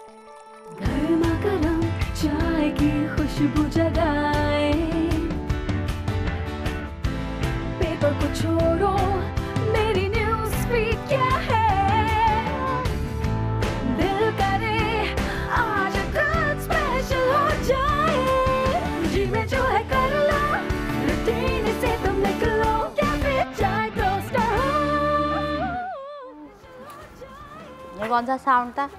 गर्मा गर्म चाय की खुशबू जगाए, पेपर को छोड़ो, मेरी न्यूज़ फीड क्या है, दिल करे आज कुछ स्पेशल हो जाए, जी में जो है कर लो, रूटीन से तुम निकलो, कैफे चाय टोस्टर हो। ये कौन सा साउंड था?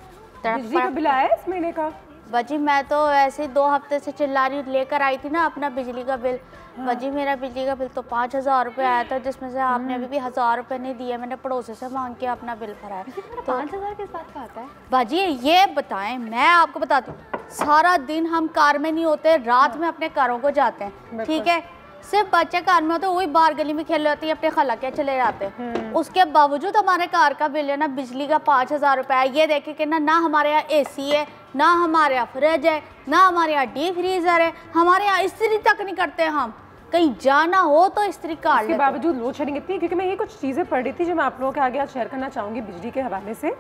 बिजली का बिल आया इस महीने का? बाजी मैं तो ऐसे 2 हफ्ते से चिल्ला रही, लेकर आई थी ना अपना बिजली का बिल। बाजी मेरा बिजली का बिल तो 5,000 रुपये आया था, जिसमें से आपने अभी भी 1,000 रुपये नहीं दिए। मैंने पड़ोसी से मांग के अपना बिल भरा है। तो 5,000 किस बात का आता है? बाजी ये बताएं, मैं आपको बताती हूँ, सारा दिन हम कार में नहीं होते, रात में अपने कारों को जाते हैं, ठीक है। सिर्फ बच्चे कार में होते, वही बाहर गली में खेल रहे होते हैं, अपने खला के चले जाते हैं। उसके बावजूद हमारे कार का बिल है ना, बिजली का 5,000 रुपये है। ये देखे कि ना हमारे यहाँ AC है, ना हमारे यहाँ फ्रिज है, ना हमारे यहाँ डीप फ्रीजर है, हमारे यहाँ इस्त्री तक नहीं करते हम। कहीं जाना हो तो इस्त्री कार लेते। इसके बावजूद लोड शेडिंग इतनी है, क्योंकि मैं ये कुछ चीज़ें पढ़ रही थी जो मैं आप लोगों के आगे आज शेयर करना चाहूँगी बिजली के हवाले से।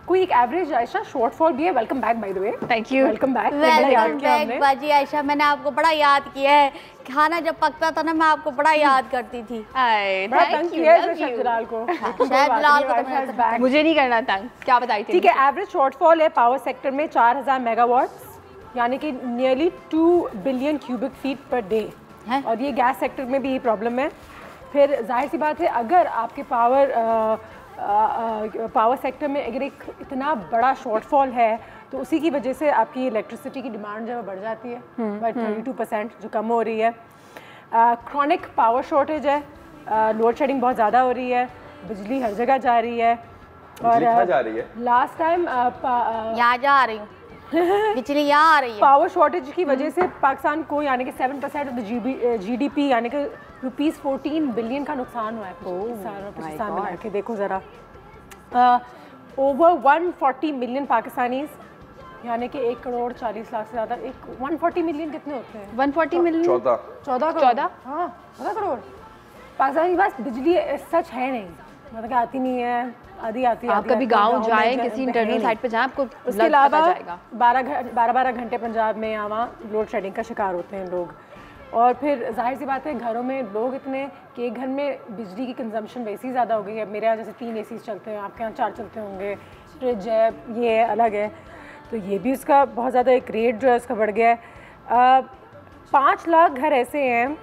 कोई एक एवरेज आयशा शॉर्टफॉल भी है। Welcome back by the way. Thank you. Welcome back. Welcome back बाजी आयशा, मैंने आपको बड़ा याद किया है। खाना जब पकता था ना, मैं आपको बड़ा याद करती थी। Thank you. शायद जलाल को तो मुझे नहीं करना तंग। क्या बताई थी? ठीक है, एवरेज शॉर्टफॉल है पावर सेक्टर में 4,000 मेगावाट्स, यानी कि nearly 2 billion cubic feet per day. और ये गैस सेक्टर में भी ये प्रॉब्लम है। फिर जाहिर सी बात है, अगर आपके पावर सेक्टर में अगर एक इतना बड़ा शॉर्टफॉल है तो उसी की वजह से आपकी इलेक्ट्रिसिटी की डिमांड जो है बढ़ जाती है बाय 32%, जो कम हो रही है। क्रॉनिक पावर शॉर्टेज है, लोड शेडिंग बहुत ज़्यादा हो रही है, बिजली हर जगह जा रही है। और जा रही है लास्ट टाइम यहाँ जा रही हूँ बिजली यहाँ आ रही है। पावर शॉर्टेज की वजह से पाकिस्तान को यानी कि 7% ऑफ द GDP यानी कि ₹14 बिलियन का नुकसान हुआ है पाकिस्तान में। के देखो ज़रा, ओवर 140 मिलियन पाकिस्तानीज, यानी कि 1 करोड़ 40 लाख से ज़्यादा। 140 मिलियन कितने होते हैं? 140 मिलियन 14 करोड़। हाँ 14 करोड़ पाकिस्तान के पास बिजली सच है नहीं, मतलब कि आती नहीं है, आधी आती है। आप कभी गांव जाएं, किसी इंटरनल साइट पे जाएं, आपको उसके अलावा 12 घंटे पंजाब में या वहाँ लोड शेडिंग का शिकार होते हैं लोग। और फिर जाहिर सी बात है, घरों में लोग इतने कि एक घर में बिजली की कंजम्पशन वैसे ही ज़्यादा हो गई है। मेरे यहाँ जैसे 3 ACs चलते हैं, आपके यहाँ 4 चलते होंगे, फ्रिज है, ये अलग है, तो ये भी उसका बहुत ज़्यादा एक रेट जो है उसका बढ़ गया है। 5 लाख घर ऐसे हैं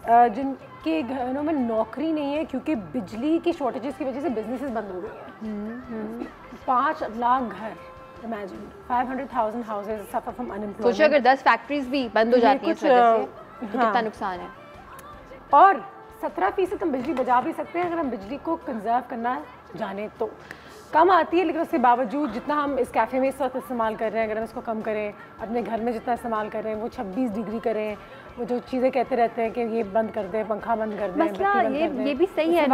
जिनके घरों में नौकरी नहीं है, क्योंकि बिजली की शॉर्टेजेस की वजह से बिजनेसेस बंद हो गए हैं। 5 लाख घर, imagine 500,000 houses suffer from unemployment. सोचिए अगर 10 फैक्ट्रीज भी बंद हो जाती हैं इस वजह से, तो कितना नुकसान है। और 17% हम बिजली बचा भी सकते हैं अगर हम बिजली को कंजर्व करना जाने तो। कम आती है, लेकिन उसके बावजूद जितना हम इस कैफ़े में इस वक्त इस्तेमाल कर रहे हैं, अगर हम इसको कम करें, अपने घर में जितना इस्तेमाल कर रहे हैं वो 26 डिग्री करें, वो जो चीज़ें कहते रहते हैं कि ये बंद कर दें, पंखा बंद कर दें, मसला ये भी सही है,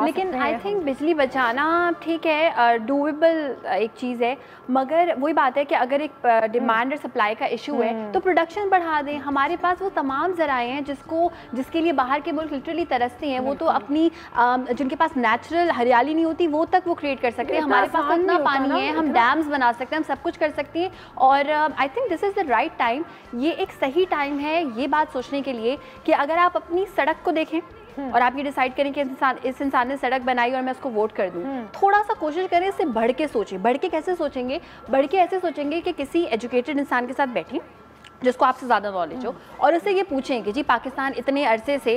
लेकिन आई थिंक बिजली बचाना ठीक है, डूएबल एक चीज़ है, मगर वही बात है कि अगर एक डिमांड और सप्लाई का इशू है तो प्रोडक्शन बढ़ा दें। हमारे पास वो तमाम ज़राए हैं जिसके लिए बाहर के मुल्क लिटरली तरसते हैं। वो तो अपनी जिनके पास नेचुरल हरियाली नहीं होती वो तक वो क्रिएट कर सकते हैं। हमारे पास इतना पानी है, हम डैम्स बना सकते हैं, हम सब कुछ कर सकते हैं। और I think this is the right time, ये एक सही टाइम है ये बात सोचने के लिए कि अगर आप अपनी सड़क को देखें और आप ये डिसाइड करें कि इस इंसान ने सड़क बनाई और मैं उसको वोट कर दूं, थोड़ा सा कोशिश करें इससे बढ़ के सोचें। बढ़ के कैसे सोचेंगे? बढ़ के ऐसे सोचेंगे कि किसी एजुकेटेड इंसान के साथ बैठें जिसको आपसे ज़्यादा नॉलेज हो और उससे ये पूछें कि जी पाकिस्तान इतने अरसे से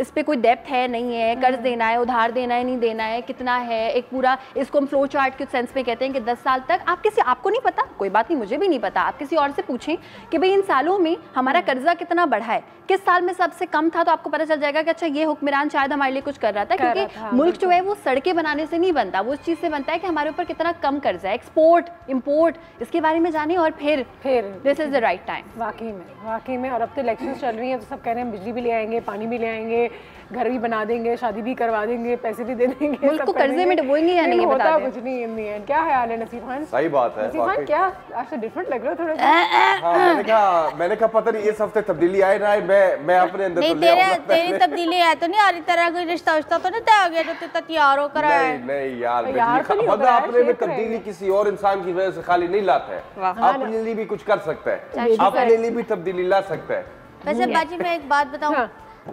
इस पर कोई डेप्थ है नहीं है, कर्ज देना है, उधार देना है, नहीं देना है, कितना है, एक पूरा इसको हम फ्लो चार्ट के सेंस में कहते हैं कि 10 साल तक आपको नहीं पता, कोई बात नहीं, मुझे भी नहीं पता, आप किसी और से पूछें कि भाई इन सालों में हमारा कर्जा कितना बढ़ा है, किस साल में सबसे कम था, तो आपको पता चल जाएगा कि अच्छा ये हुक्मरान शायद हमारे लिए कुछ कर रहा था। क्योंकि मुल्क जो है वो सड़कें बनाने से नहीं बनता, वो इस चीज़ से बनता है कि हमारे ऊपर कितना कम कर्जा है, एक्सपोर्ट इम्पोर्ट, इसके बारे में जाने और फिर this is the right time. वाकई में। और अब तो इलेक्शन चल रही हैं तो सब कह रहे हैं बिजली भी ले आएंगे, पानी भी ले आएंगे, घर भी बना देंगे, शादी भी करवा देंगे, पैसे भी दे देंगे, मुल्क को कर्जे में डुबोएंगे या नहीं, होता कुछ नहीं इन दी एंड। क्या ख्याल है नसीब खान? सही बात है नसीब खान, क्या आज डिफरेंट लग रहा है थोड़ा सा। हाँ, मैंने कहा पता नहीं इस हफ्ते तबदीली आए ना, मैं अपने अंदर नहीं, तेरी तब्दीली है तो नहीं आ रही, तरह कोई रिश्ता तो नहीं तय हो गया जो तू तैयार हो करा है? नहीं यार, बंदा अपने में तब्दीली किसी और इंसान की वजह से खाली नहीं लाता है, अपने लिए भी कुछ कर सकता है, अपने लिए भी तब्दीली ला सकता है। वैसे बाजी मैं एक बात बताऊं,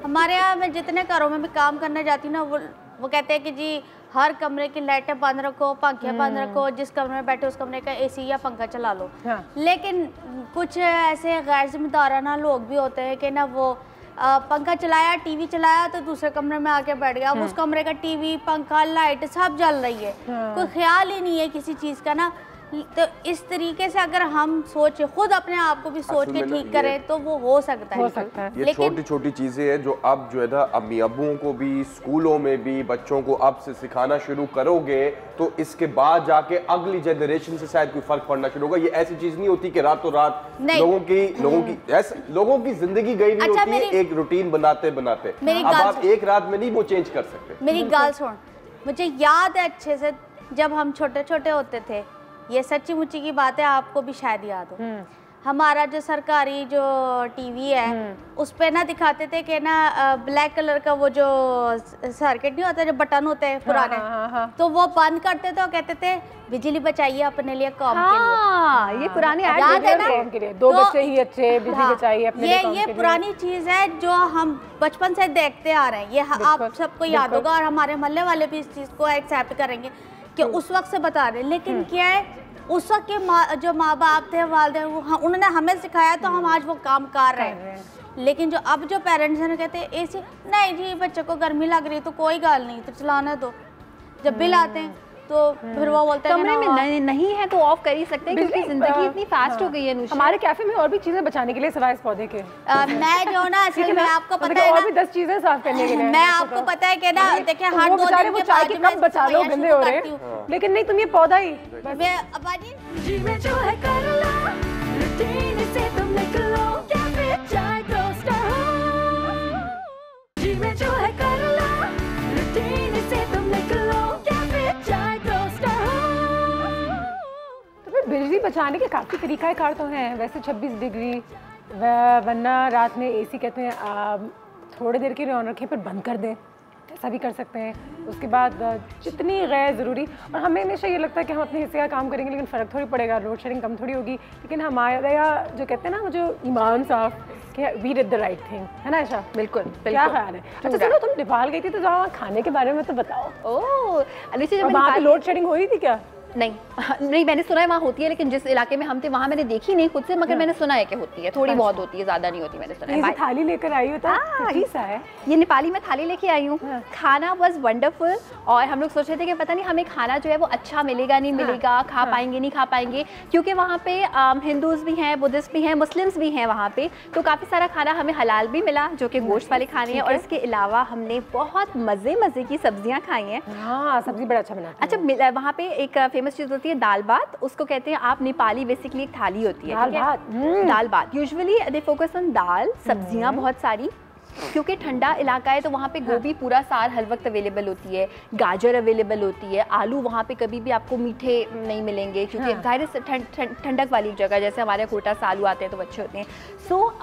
हमारे यहाँ मैं जितने घरों में भी काम करने जाती हूँ ना, वो कहते हैं कि जी हर कमरे की लाइटें बंद रखो, पंखे बंद रखो, जिस कमरे में बैठे उस कमरे का एसी या पंखा चला लो। लेकिन कुछ ऐसे गैर जिम्मेदाराना लोग भी होते हैं कि ना वो पंखा चलाया, टीवी चलाया तो दूसरे कमरे में आके बैठ गया। अब उस कमरे का टीवी, पंखा, लाइट सब जल रही है, कोई ख्याल ही नहीं है किसी चीज़ का ना। तो इस तरीके से अगर हम सोचे, खुद अपने आप को भी सोच के ठीक करें तो वो हो सकता है। ये छोटी छोटी चीजें हैं जो अब जो है ना अम्मी अब्बुओं को भी, स्कूलों में भी बच्चों को अब से सिखाना शुरू करोगे तो इसके बाद जाके अगली जनरेशन से शायद कोई फर्क पड़ना शुरू होगा। ये ऐसी चीज नहीं होती कि रातों रात लोगों की जिंदगी गई नहीं होती है एक रूटीन बनाते बनाते। अब आप एक रात में नहीं वो चेंज कर सकते। मेरी गाल सुन, मुझे याद है अच्छे से जब हम छोटे छोटे होते थे, ये सच्ची मुच्ची की बात है, आपको भी शायद याद हो, हमारा जो सरकारी जो टीवी है उस पे ना दिखाते थे कि ना ब्लैक कलर का वो जो सर्किट नहीं होता, जो बटन होते हैं पुराने, तो वो बंद करते थे और कहते थे बिजली बचाइए अपने लिए, कौम के लिए। ये पुरानी याद है ना, दो बच्चे ही अच्छे, बिजली बचाइए अपने लिए, ये पुरानी चीज है जो हम बचपन से देखते आ रहे हैं। ये आप सबको याद होगा और हमारे मोहल्ले वाले भी इस चीज को एक्सेप्ट करेंगे कि उस वक्त से बता रहे। लेकिन क्या है, उस वक्त के जो माँ बाप थे, वालिदैन, उन्होंने हमें सिखाया तो हम आज वो काम कर रहे हैं। लेकिन जो अब जो पेरेंट्स हैं कहते हैं एसी नहीं जी, बच्चे को गर्मी लग रही तो कोई गाल नहीं, तो चलाना दो। जब बिल आते हैं तो फिर वो बोलते हैं कमरे में नहीं है तो ऑफ कर ही सकते हैं, क्योंकि जिंदगी इतनी फास्ट हो गई है। हमारे कैफे में और भी चीजें बचाने के लिए सिवाय इस पौधे के मैं जो ना असल में आपको पता है और भी 10 चीजें साफ करने के लिए मैं आपको पता है कि ना, देखिए हर 2 दिन के बाद कब बचा लो, गंदे हो रहे हैं, लेकिन नहीं तुम ये पौधा ही जी में जो है कर लो, रूटीन से तुम निकलो, कैफे चाय टोस्टर हो। जी में जो है कर लो, रूटीन से तुम निकलो, कैफे चाय टोस्टर हो। तो फिर बिजली बचाने के काफ़ी तरीक़ाकार तो हैं। वैसे 26 डिग्री वरना रात में एसी कहते हैं थोड़ी देर के लिए ऑन रखें फिर बंद कर दें, ऐसा भी कर सकते हैं। उसके बाद जितनी गैर ज़रूरी, और हमें हमेशा ये लगता है कि हम अपने हिस्से का काम करेंगे लेकिन फ़र्क थोड़ी पड़ेगा, लोड शेडिंग कम थोड़ी होगी। लेकिन हमारे यहाँ जो कहते हैं ना, वो जो ईमान साफ कि we did the right thing, है ना आयशा? बिल्कुल। क्या ख्याल है? अच्छा चलो, तुम नेपाल गई थी तो वहाँ खाने के बारे में तो बताओ। ओह, वहाँ पे लोड शेडिंग हो रही थी क्या? नहीं मैंने सुना है वहाँ होती है, लेकिन जिस इलाके में हम थे वहाँ मैंने देखी नहीं खुद से, मगर मैंने सुना है कि होती है, थोड़ी बहुत होती है, ज़्यादा नहीं होती। मैंने सुना है। थाली लेकर आई हो? है ये नेपाली में थाली लेके आई हूँ। खाना वाज वंडरफुल, और हम लोग सोच रहे थे कि पता नहीं हमें खाना जो है वो अच्छा मिलेगा नहीं मिलेगा, खा पाएंगे नहीं खा पाएंगे, क्योंकि वहाँ पे हिंदूज़ भी हैं, बुद्धिस्ट भी हैं, मुस्लिम्स भी हैं वहाँ पे, तो काफ़ी सारा खाना हमें हलाल भी मिला जो कि गोश्त वाले खाने हैं। और इसके अलावा हमने बहुत मज़े की सब्जियाँ खाई हैं। हाँ, सब्जी बड़ा अच्छा बना। अच्छा, वहाँ पे एक फेमस चीज़ होती है दाल बात, उसको कहते हैं आप नेपाली, बेसिकली एक थाली होती है दाल बात। यूजुअली दे फोकस ऑन दाल, सब्जियां बहुत सारी, क्योंकि ठंडा इलाका है तो वहाँ पे गोभी पूरा साल हर वक्त अवेलेबल होती है, गाजर अवेलेबल होती है, आलू वहाँ पे कभी भी आपको मीठे नहीं मिलेंगे, क्योंकि जाहिर से ठंडक वाली जगह, जैसे हमारे कोटा से आलू आते हैं तो अच्छे होते हैं। सो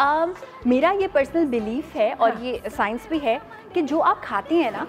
मेरा ये पर्सनल बिलीफ है और ये साइंस भी है कि जो आप खाते हैं ना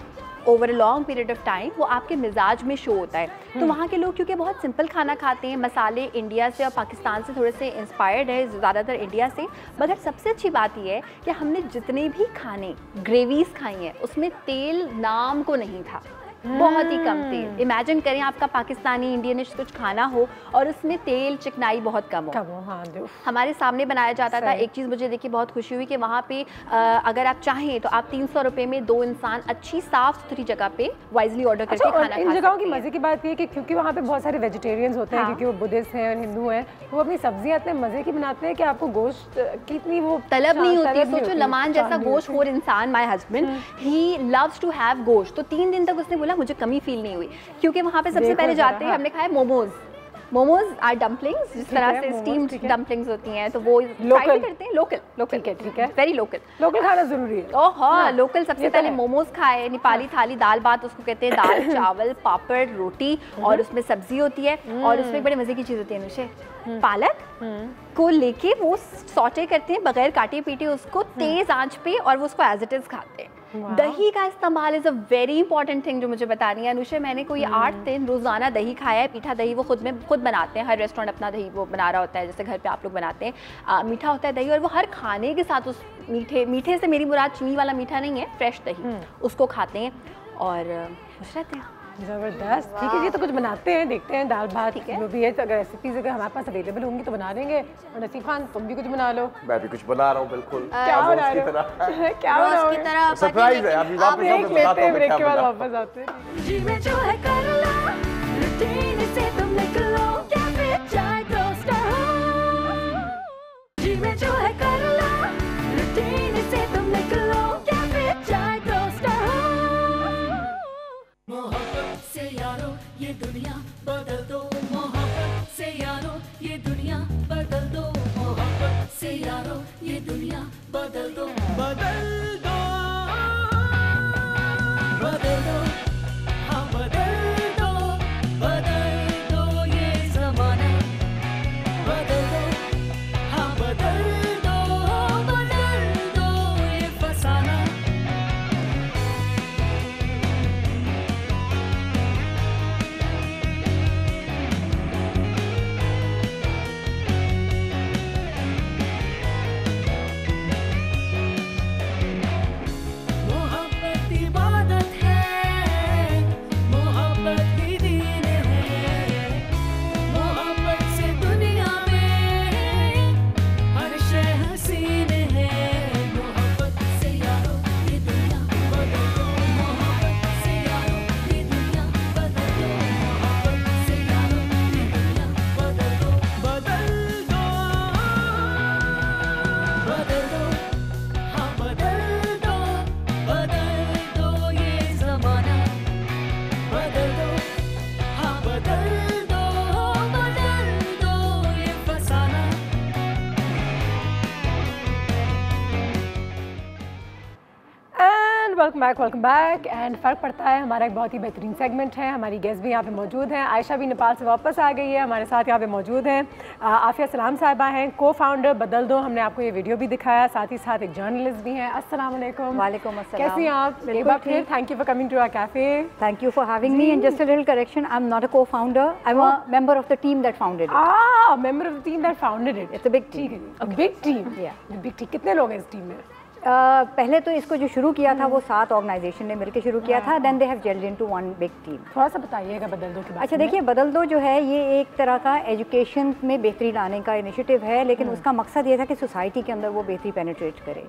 over a long period of time, वो आपके मिजाज में शो होता है। तो वहाँ के लोग क्योंकि बहुत सिंपल खाना खाते हैं, मसाले इंडिया से और पाकिस्तान से थोड़े से इंस्पायर्ड है, ज़्यादातर इंडिया से। मगर सबसे अच्छी बात यह है कि हमने जितने भी खाने ग्रेवीज खाई हैं उसमें तेल नाम को नहीं था, बहुत ही कम तेल। इमेजिन करें आपका पाकिस्तानी इंडियनिश कुछ खाना हो और उसमें तेल चिकनाई बहुत कम हो। हाँ, हमारे सामने बनाया जाता था। एक चीज़ मुझे देखिए बहुत खुशी हुई कि वहाँ पे अगर आप चाहें तो आप 300 रुपये में 2 इंसान अच्छी साफ सुथरी जगह पे वाइजली ऑर्डर करके खाना खा सकते हैं। इन जगहों की मज़े की बात ये है कि क्योंकि वहाँ पे बहुत सारे वेजिटेरियंस होते हैं, क्योंकि वो बुद्धिस्ट हैं और हिंदू हैं, वो अपनी सब्जियाँ इतने मज़े की बनाते हैं कि आपको गोश्त की इतनी वो तलब नहीं होती। सोचो, लमान जैसा गोश्त खोर इंसान, my husband, he loves to have gosht, तो 3 दिन तक उसने बोला मुझे कमी फील नहीं हुई, क्योंकि वहाँ पे सबसे पहले जाते हैं हमने खाया मोमोज, मोमोज आर डम्पलिंग्स, जिस तरह से स्टीम्ड डम्पलिंग्स होती हैं, तो वो ट्राई भी करते हैं। लोकल ठीक है, वेरी लोकल खाना जरूरी है। ओह हाँ, लोकल सबसे पहले मोमोज खाए, नेपाली थाली, दाल भात उसको कहते हैं, दाल चावल पापड़ रोटी और उसमें सब्जी होती है, और उसमें बड़े मजे की चीज होती है अनुषे, पालक को लेके वो सॉटे करते हैं बगैर काटे पीटे उसको तेज आंच पे, और वो उसको एज इट इज खाते हैं। दही का इस्तेमाल is a very important thing जो मुझे बतानी है अनुषा। मैंने कोई 8 दिन रोज़ाना दही खाया है, मीठा दही, वो खुद बनाते हैं, हर रेस्टोरेंट अपना दही वो बना रहा होता है, जैसे घर पे आप लोग बनाते हैं। मीठा होता है दही, और वो हर खाने के साथ उस मीठे से मेरी मुराद चीनी वाला मीठा नहीं है, फ्रेश दही, उसको खाते हैं और खुश रहते हैं। जबरदस्त। ठीक है जी, तो कुछ बनाते हैं, देखते हैं दाल भात जो भी है, तो अगर रेसिपीज अगर हमारे पास अवेलेबल होंगी तो बना देंगे। और नसीब खान तुम भी कुछ बना लो। मैं भी कुछ बना रहा हूँ, बिल्कुल। क्या बना रहे हो? क्या बना रहे हो? सरप्राइज है, अभी वापस ब्रेक लेते हैं, ब्रेक के बाद वापस आते हैं। जी में जो है कर लो, रूटीन से तुम निकलो, कैफे चाय टोस्टर हो। जी में जो है कर लो, रूटीन से तुम निकलो, कैफे चाय टोस्टर हो। मोहब्बत से यारो ये दुनिया बदल दो, मोहब्बत से यारो ये दुनिया बदल दो, मोहब्बत से यारो ये दुनिया बदल दो, बदल दो, बदल दो, हाँ बदल दो ये ज़माना, बदल दो, हाँ बदल दो ये फसाना। मोहब्बत इबादत है, मोहब्बत ही दीन है, मोहब्बत से दुनिया में हर शय हसीन है, मोहब्बत से यारो ये दुनिया बदल दो, मोहब्बत से यारो ये दुनिया बदल दो, मोहब्बत से यारो ये दुनिया बदल दो, बदल दो, बदल दो, हाँ बदल दो ये ज़माना, बदल दो, हाँ बदल दो ये फसाना। And welcome back. एंड फ़र्क पड़ता है हमारा एक बहुत ही बेहतरीन सेगमेंट है। हमारी गेस्ट भी यहाँ पे मौजूद हैं। आयशा भी नेपाल से वापस आ गई है, हमारे साथ यहाँ पे मौजूद हैं। आफिया सलाम साहिबा हैं, को फाउंडर बदल दो। हमने आपको ये वीडियो भी दिखाया, साथ ही साथ एक जर्नलिस्ट भी हैं। अस्सलाम वालेकुम। वालेकुम अस्सलाम। कैसी हैं आप? एक बार फिर thank you for coming to our cafe. Thank you for having me. And just a little correction, I'm not a co-founder. I'm a member of the team that founded it. member of the team that founded it. It's a big team. A big team. Yeah. Big team. कितने लोग हैं इस team में? पहले तो इसको जो शुरू किया था वो 7 ऑर्गेनाइजेशन ने मिलकर शुरू किया था। Then they have gelled into one big team. थोड़ा सा बताइएगा बदल दो के बारे में। अच्छा देखिए, बदल दो जो है ये एक तरह का एजुकेशन में बेहतरी लाने का इनिशिएटिव है, लेकिन उसका मकसद ये था कि सोसाइटी के अंदर वो बेहतरी पेनिट्रेट करे।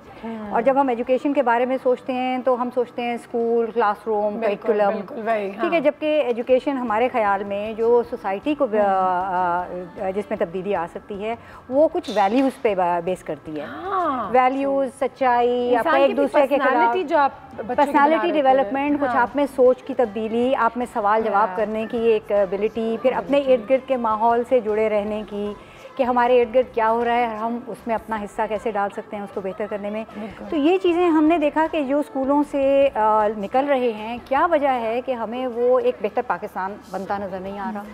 और जब हम एजुकेशन के बारे में सोचते हैं तो हम सोचते हैं स्कूल, क्लासरूम, करिकुलम, ठीक है, जबकि एजुकेशन हमारे ख्याल में जो सोसाइटी को जिसमें तब्दीली आ सकती है वो कुछ वैल्यूज़ पे बेस करती है। वैल्यूज़, सच्चाई, आपका एक दूसरे के खिलाफ पर्सनालिटी डेवलपमेंट, कुछ आप में सोच की तब्दीली, आप में सवाल जवाब करने की एक एबिलिटी, फिर अपने इर्द गिर्द के माहौल से जुड़े रहने की, कि हमारे इर्द गिर्द क्या हो रहा है, हम उसमें अपना हिस्सा कैसे डाल सकते हैं उसको बेहतर करने में। तो ये चीज़ें हमने देखा कि जो स्कूलों से निकल रहे हैं, क्या वजह है कि हमें वो एक बेहतर पाकिस्तान बनता नज़र नहीं आ रहा।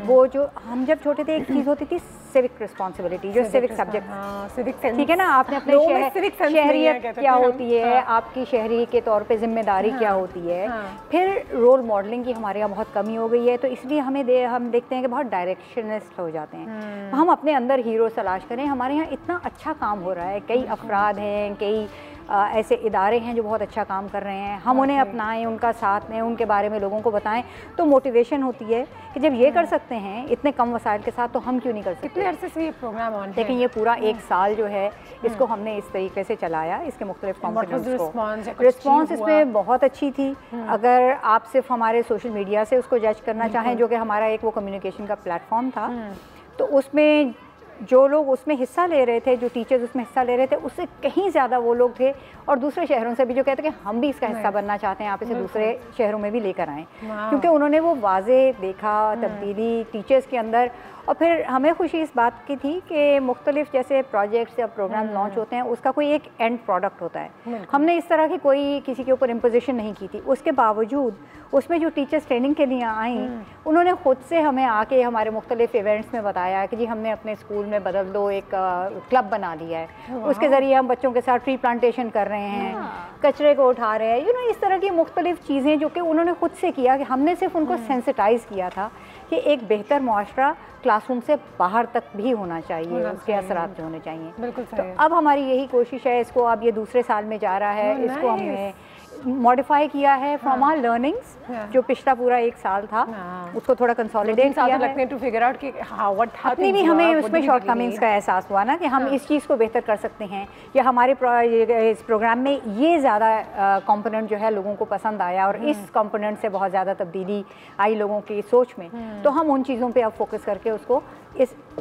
वो जो हम जब छोटे थे एक चीज़ होती थी सिविक रिस्पॉन्सिबिलिटी, जो सिविक सब्जेक्ट, ठीक है ना, आपने अपने शहरियत क्या होती है, आपकी शहरी के तौर पे जिम्मेदारी क्या होती है। फिर रोल मॉडलिंग की हमारे यहाँ बहुत कमी हो गई है, तो इसलिए हम देखते हैं कि बहुत डायरेक्शनिस्ट हो जाते हैं। हम अपने अंदर हीरो तलाश करें। हमारे यहाँ इतना अच्छा काम हो रहा है, कई अफराद हैं, कई ऐसे इदारे हैं जो बहुत अच्छा काम कर रहे हैं, हम उन्हें अपनाएं, उनका साथ दें, उनके बारे में लोगों को बताएं, तो मोटिवेशन होती है कि जब ये कर सकते हैं इतने कम वसाइल के साथ तो हम क्यों नहीं कर सकते। कितने अरसे से ये प्रोग्राम ऑन है? लेकिन ये पूरा 1 साल जो है इसको हमने इस तरीके से चलाया, इसके मुख्तलिफ कॉम्पोनेंट्स को। रिस्पॉन्स इसमें बहुत अच्छी थी। अगर आप सिर्फ हमारे सोशल मीडिया से उसको जज करना चाहें, जो कि हमारा एक वो कम्युनिकेशन का प्लेटफॉर्म था, तो उसमें जो लोग उसमें हिस्सा ले रहे थे, जो टीचर्स उसमें हिस्सा ले रहे थे, उससे कहीं ज़्यादा वो लोग थे और दूसरे शहरों से भी जो कहते हैं कि हम भी इसका हिस्सा बनना चाहते हैं, आप इसे दूसरे शहरों में भी लेकर आएँ, क्योंकि उन्होंने वो वाज़े देखा तब्दीली टीचर्स के अंदर। और फिर हमें खुशी इस बात की थी कि मुख्तलिफ जैसे प्रोजेक्ट्स या प्रोग्राम लॉन्च होते हैं, उसका कोई एक एंड प्रोडक्ट होता है। हमने इस तरह की कोई किसी के ऊपर इम्पोजिशन नहीं की थी। उसके बावजूद उसमें जो टीचर्स ट्रेनिंग के लिए आई, उन्होंने ख़ुद से हमें आके हमारे मुख्तलिफ इवेंट्स में बताया कि जी हमने अपने स्कूल में बदल दो एक क्लब बना लिया है, उसके ज़रिए हम बच्चों के साथ ट्री प्लांटेशन कर रहे हैं, कचरे को उठा रहे हैं, इस तरह की मुख्तलिफ चीज़ें जो कि उन्होंने ख़ुद से किया, कि हमने सिर्फ उनको सेंसिटाइज़ किया था कि एक बेहतर मुआशरा क्लासरूम से बाहर तक भी होना चाहिए, उसके असरात जो होने चाहिए। बिल्कुल तो अब हमारी यही कोशिश है, इसको अब ये दूसरे साल में जा रहा है, इसको हमने मॉडिफाई किया है फ्रॉम आवर लर्निंग्स, जो पिछला पूरा एक साल था उसको थोड़ा कंसोलिडेट किया है। टू फिगर आउट कि हाउ व्हाट अपनी भी हमें उसमें शॉर्टकमिंग्स का एहसास हुआ ना कि हम इस चीज़ को बेहतर कर सकते हैं, या हमारे इस प्रोग्राम में ये ज़्यादा कंपोनेंट जो है लोगों को पसंद आया और इस कंपोनेंट से बहुत ज़्यादा तब्दीली आई लोगों की सोच में, तो हम उन चीज़ों पे अब फोकस करके उसको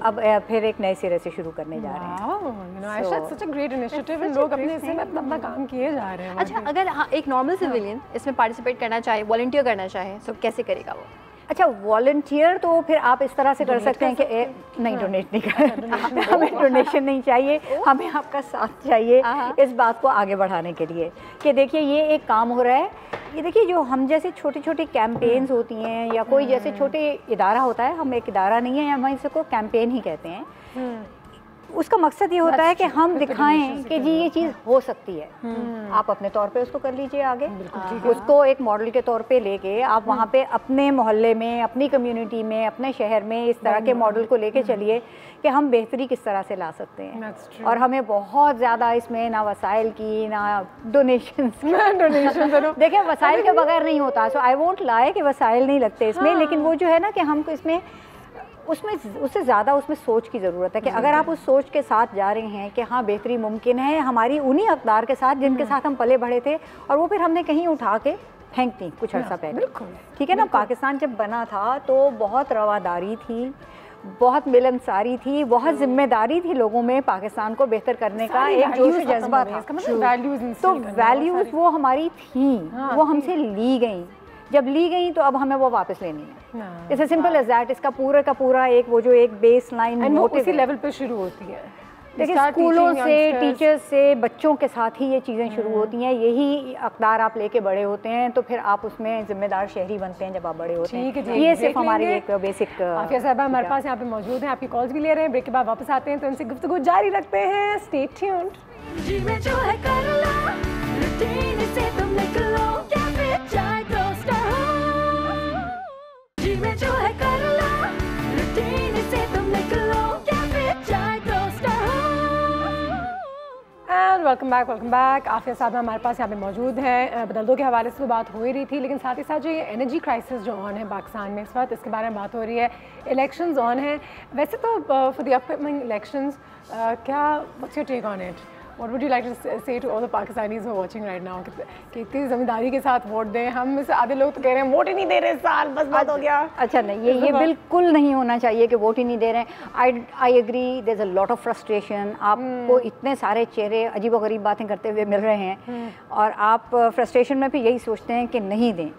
अब फिर एक नए सिरे से शुरू करने जा रहे हैं। सच अ ग्रेट इनिशिएटिव, लोग अपने इसमें अपना काम किए जा रहे हैं। अच्छा, अगर एक नॉर्मल सिविलियन इसमें पार्टिसिपेट करना चाहे, वॉलंटियर करना चाहे, तो कैसे करेगा वो? अच्छा, वॉलंटियर तो फिर आप इस तरह से कर सकते हैं कि नहीं, डोनेट नहीं कर हमें डोनेशन नहीं चाहिए, हमें आपका साथ चाहिए इस बात को आगे बढ़ाने के लिए कि देखिए ये एक काम हो रहा है। ये देखिए जो हम जैसे छोटी छोटी कैंपेन्स होती हैं या कोई जैसे छोटे इदारा होता है, हम एक इदारा नहीं है, हम इसको कैंपेन ही कहते हैं, उसका मकसद ये होता है कि हम दिखाएं कि जी ये चीज़ हो सकती है। आप अपने तौर पे उसको कर लीजिए आगे, उसको एक मॉडल के तौर पे लेके आप वहाँ पे अपने मोहल्ले में, अपनी कम्युनिटी में, अपने शहर में इस तरह के मॉडल को लेके चलिए कि हम बेहतरी किस तरह से ला सकते हैं। और हमें बहुत ज़्यादा इसमें ना वसाइल की ना डोनेशन देखिए वसाइल के बगैर नहीं होता, सो आई वोंट लाई कि वसाइल नहीं लगते इसमें, लेकिन वो जो है ना कि हमको इसमें उससे ज़्यादा उसमें सोच की ज़रूरत है कि अगर आप उस सोच के साथ जा रहे हैं कि हाँ बेहतरी मुमकिन है हमारी उन्हीं अक़दार के साथ जिनके साथ हम पले बढ़े थे, और वो फिर हमने कहीं उठा के फेंक दी कुछ अर्सा पहले। ठीक है ना, पाकिस्तान जब बना था तो बहुत रवादारी थी, बहुत मिलनसारी थी, बहुत जिम्मेदारी थी लोगों में पाकिस्तान को बेहतर करने का, एक जोश जज्बा था। तो वैल्यूज़ वो हमारी थी, वो हमसे ली गई, जब ली गई तो अब हमें वो वापस लेनी है। It's as simple as that. इसका पूरा का पूरा एक वो जो एक बेस लाइन मोटिव उसी लेवल पे शुरू होती है। देखिए स्कूलों से, टीचर्स से, बच्चों के साथ ही ये चीज़ें शुरू होती हैं, यही अक़दार आप लेके बड़े होते हैं तो फिर आप उसमें जिम्मेदार शहरी बनते हैं जब आप बड़े होते हैं। ये सिर्फ हमारी एक बेसिक। आफिया साहबा हमारे पास यहाँ पे मौजूद हैं, आपकी कॉल्स भी ले रहे हैं, ब्रेक के बाद वापस आते हैं तो इनसे गुफ्तगू जारी रखते हैं। Stay tuned. Welcome back. Aafia साहब हमारे पास यहाँ पे मौजूद हैं। बदलदो के हवाले से तो बात हो ही रही थी, लेकिन साथ ही साथ जो ये एनर्जी क्राइसिस जो ऑन है पाकिस्तान में इस वक्त, इसके बारे में बात हो रही है। इलेक्शंस ऑन है, वैसे तो फॉर द अपकमिंग इलेक्शंस क्या what's your take on it? What would you like to say to all the Pakistanis who are watching right now कि इतनी ज़मींदारी के साथ वोट दें? हम में से आधे लोग तो कह रहे हैं वोट ही नहीं दे रहे इस साल, बस बात हो गया। अच्छा नहीं, ये बिल्कुल नहीं होना चाहिए कि वोट ही नहीं दे रहे हैं। I agree, there is a lot of frustration. आपको इतने सारे चेहरे अजीब व गरीब बातें करते हुए मिल रहे हैं और आप फ्रस्ट्रेशन में भी यही सोचते हैं कि नहीं दें।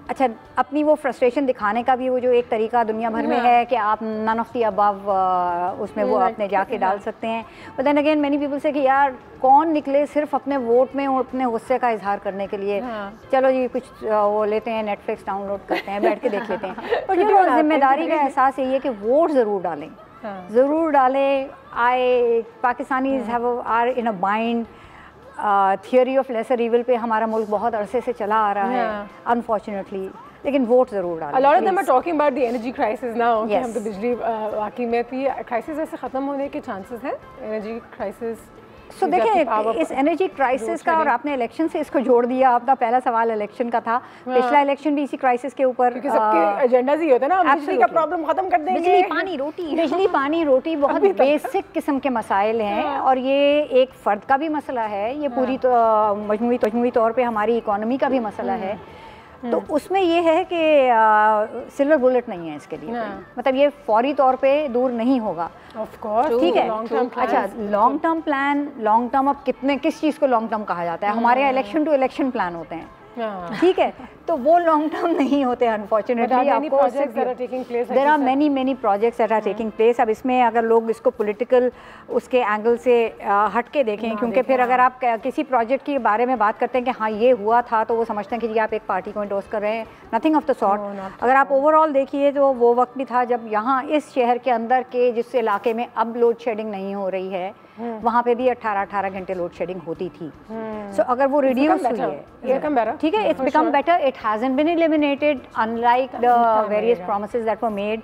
अच्छा, अपनी वो फ्रस्ट्रेशन दिखाने का भी वो जो एक तरीका दुनिया भर में है कि आप नन ऑफ द अबव उसमें वो अपने जाके डाल सकते हैं। But then again many people say कि यार कौन निकले सिर्फ अपने वोट में अपने गुस्से का इजहार करने के लिए। चलो जी कुछ वो लेते हैं, नेटफ्लिक्स डाउनलोड करते हैं, बैठ के देख लेते हैं। पर जो जिम्मेदारी का एहसास यही है कि वोट ज़रूर डालें, ज़रूर डालें। Pakistanis are in a bind. Theory of lesser evil पे हमारा मुल्क बहुत अरसे से चला आ रहा है अनफॉर्चुनेटली, लेकिन वोट ज़रूर डालें। A lot of them are talking about the energy crisis now कि हम तो बिजली वाकई में थी क्राइसिस ऐसे ख़त्म होने के चांसेस हैं एनर्जी क्राइसिस। सो देखिए इस एनर्जी क्राइसिस का, और आपने इलेक्शन से इसको जोड़ दिया, आपका पहला सवाल इलेक्शन का था। पिछला इलेक्शन भी इसी क्राइसिस के ऊपर, क्योंकि सबके एजेंडाज ही होते हैं ना, बिजली का प्रॉब्लम खत्म कर देंगे। बिजली पानी रोटी बहुत बेसिक किस्म के मसाइल हैं और ये एक फ़र्द का भी मसला है, ये पूरी तो मजमूई तौर पे हमारी इकॉनमी का भी मसला है। तो उसमें ये है कि सिल्वर बुलेट नहीं है इसके लिए, मतलब ये फौरी तौर पे दूर नहीं होगा। ऑफ कोर्स, ठीक है। अच्छा, long term plan, long term, अब किस चीज़ को लॉन्ग टर्म कहा जाता है? हमारे यहाँ इलेक्शन टू इलेक्शन प्लान होते हैं, ठीक है, तो वो लॉन्ग टर्म नहीं होते अनफॉर्चुनेटली। आपको there are many projects that are taking place. अब इसमें अगर लोग इसको पॉलिटिकल उसके एंगल से हट के देखें, क्योंकि फिर अगर आप किसी प्रोजेक्ट के बारे में बात करते हैं कि हाँ ये हुआ था, तो वो समझते हैं कि जी आप एक पार्टी को इंडोर्स कर रहे हैं, नथिंग ऑफ द सॉर्ट। अगर आप ओवरऑल देखिए तो वो वक्त भी था जब यहाँ इस शहर के अंदर के जिस इलाके में अब लोड शेडिंग नहीं हो रही है, वहाँ पे भी 18 घंटे लोड शेडिंग होती थी। सो अगर वो रिड्यूस हुई है, ठीक है, it's become better, it hasn't been eliminated unlike the various promises that were made.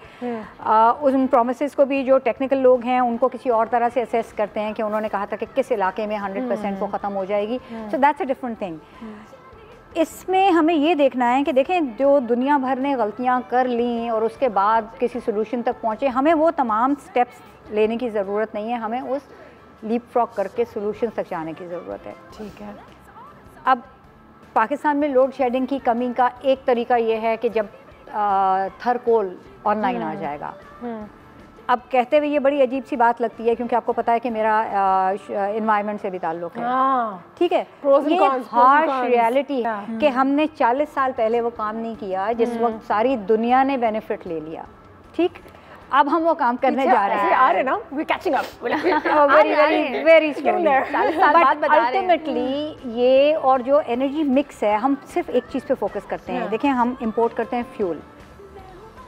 उन प्रोमिसेस को भी जो टेक्निकल लोग हैं उनको किसी और तरह से असेस करते हैं कि उन्होंने कहा था कि किस इलाके में 100% वो ख़त्म हो जाएगी। So that's a different thing. इसमें हमें ये देखना है कि देखें, जो दुनिया भर ने गलतियाँ कर ली और उसके बाद किसी सोल्यूशन तक पहुँचे, हमें वो तमाम स्टेप्स लेने की ज़रूरत नहीं है, हमें उस लीप फ्रॉग करके सोल्यूशन तक जाने की ज़रूरत है। ठीक है। अब पाकिस्तान में लोड शेडिंग की कमी का एक तरीका ये है कि जब थर्कोल ऑनलाइन आ जाएगा। अब कहते हुए ये बड़ी अजीब सी बात लगती है, क्योंकि आपको पता है कि मेरा इन्वायरमेंट से भी ताल्लुक़ है, ठीक है। ये हार्श रियलिटी है कि हमने 40 साल पहले वो काम नहीं किया जिस वक्त सारी दुनिया ने बेनिफिट ले लिया, ठीक। अब हम वो काम करने जा रहे हैं, आ रहे ना, we catching up very slowly, but ultimately ये और जो एनर्जी मिक्स है, हम सिर्फ एक चीज़ पे फोकस करते हैं। देखें, हम इंपोर्ट करते हैं फ्यूल,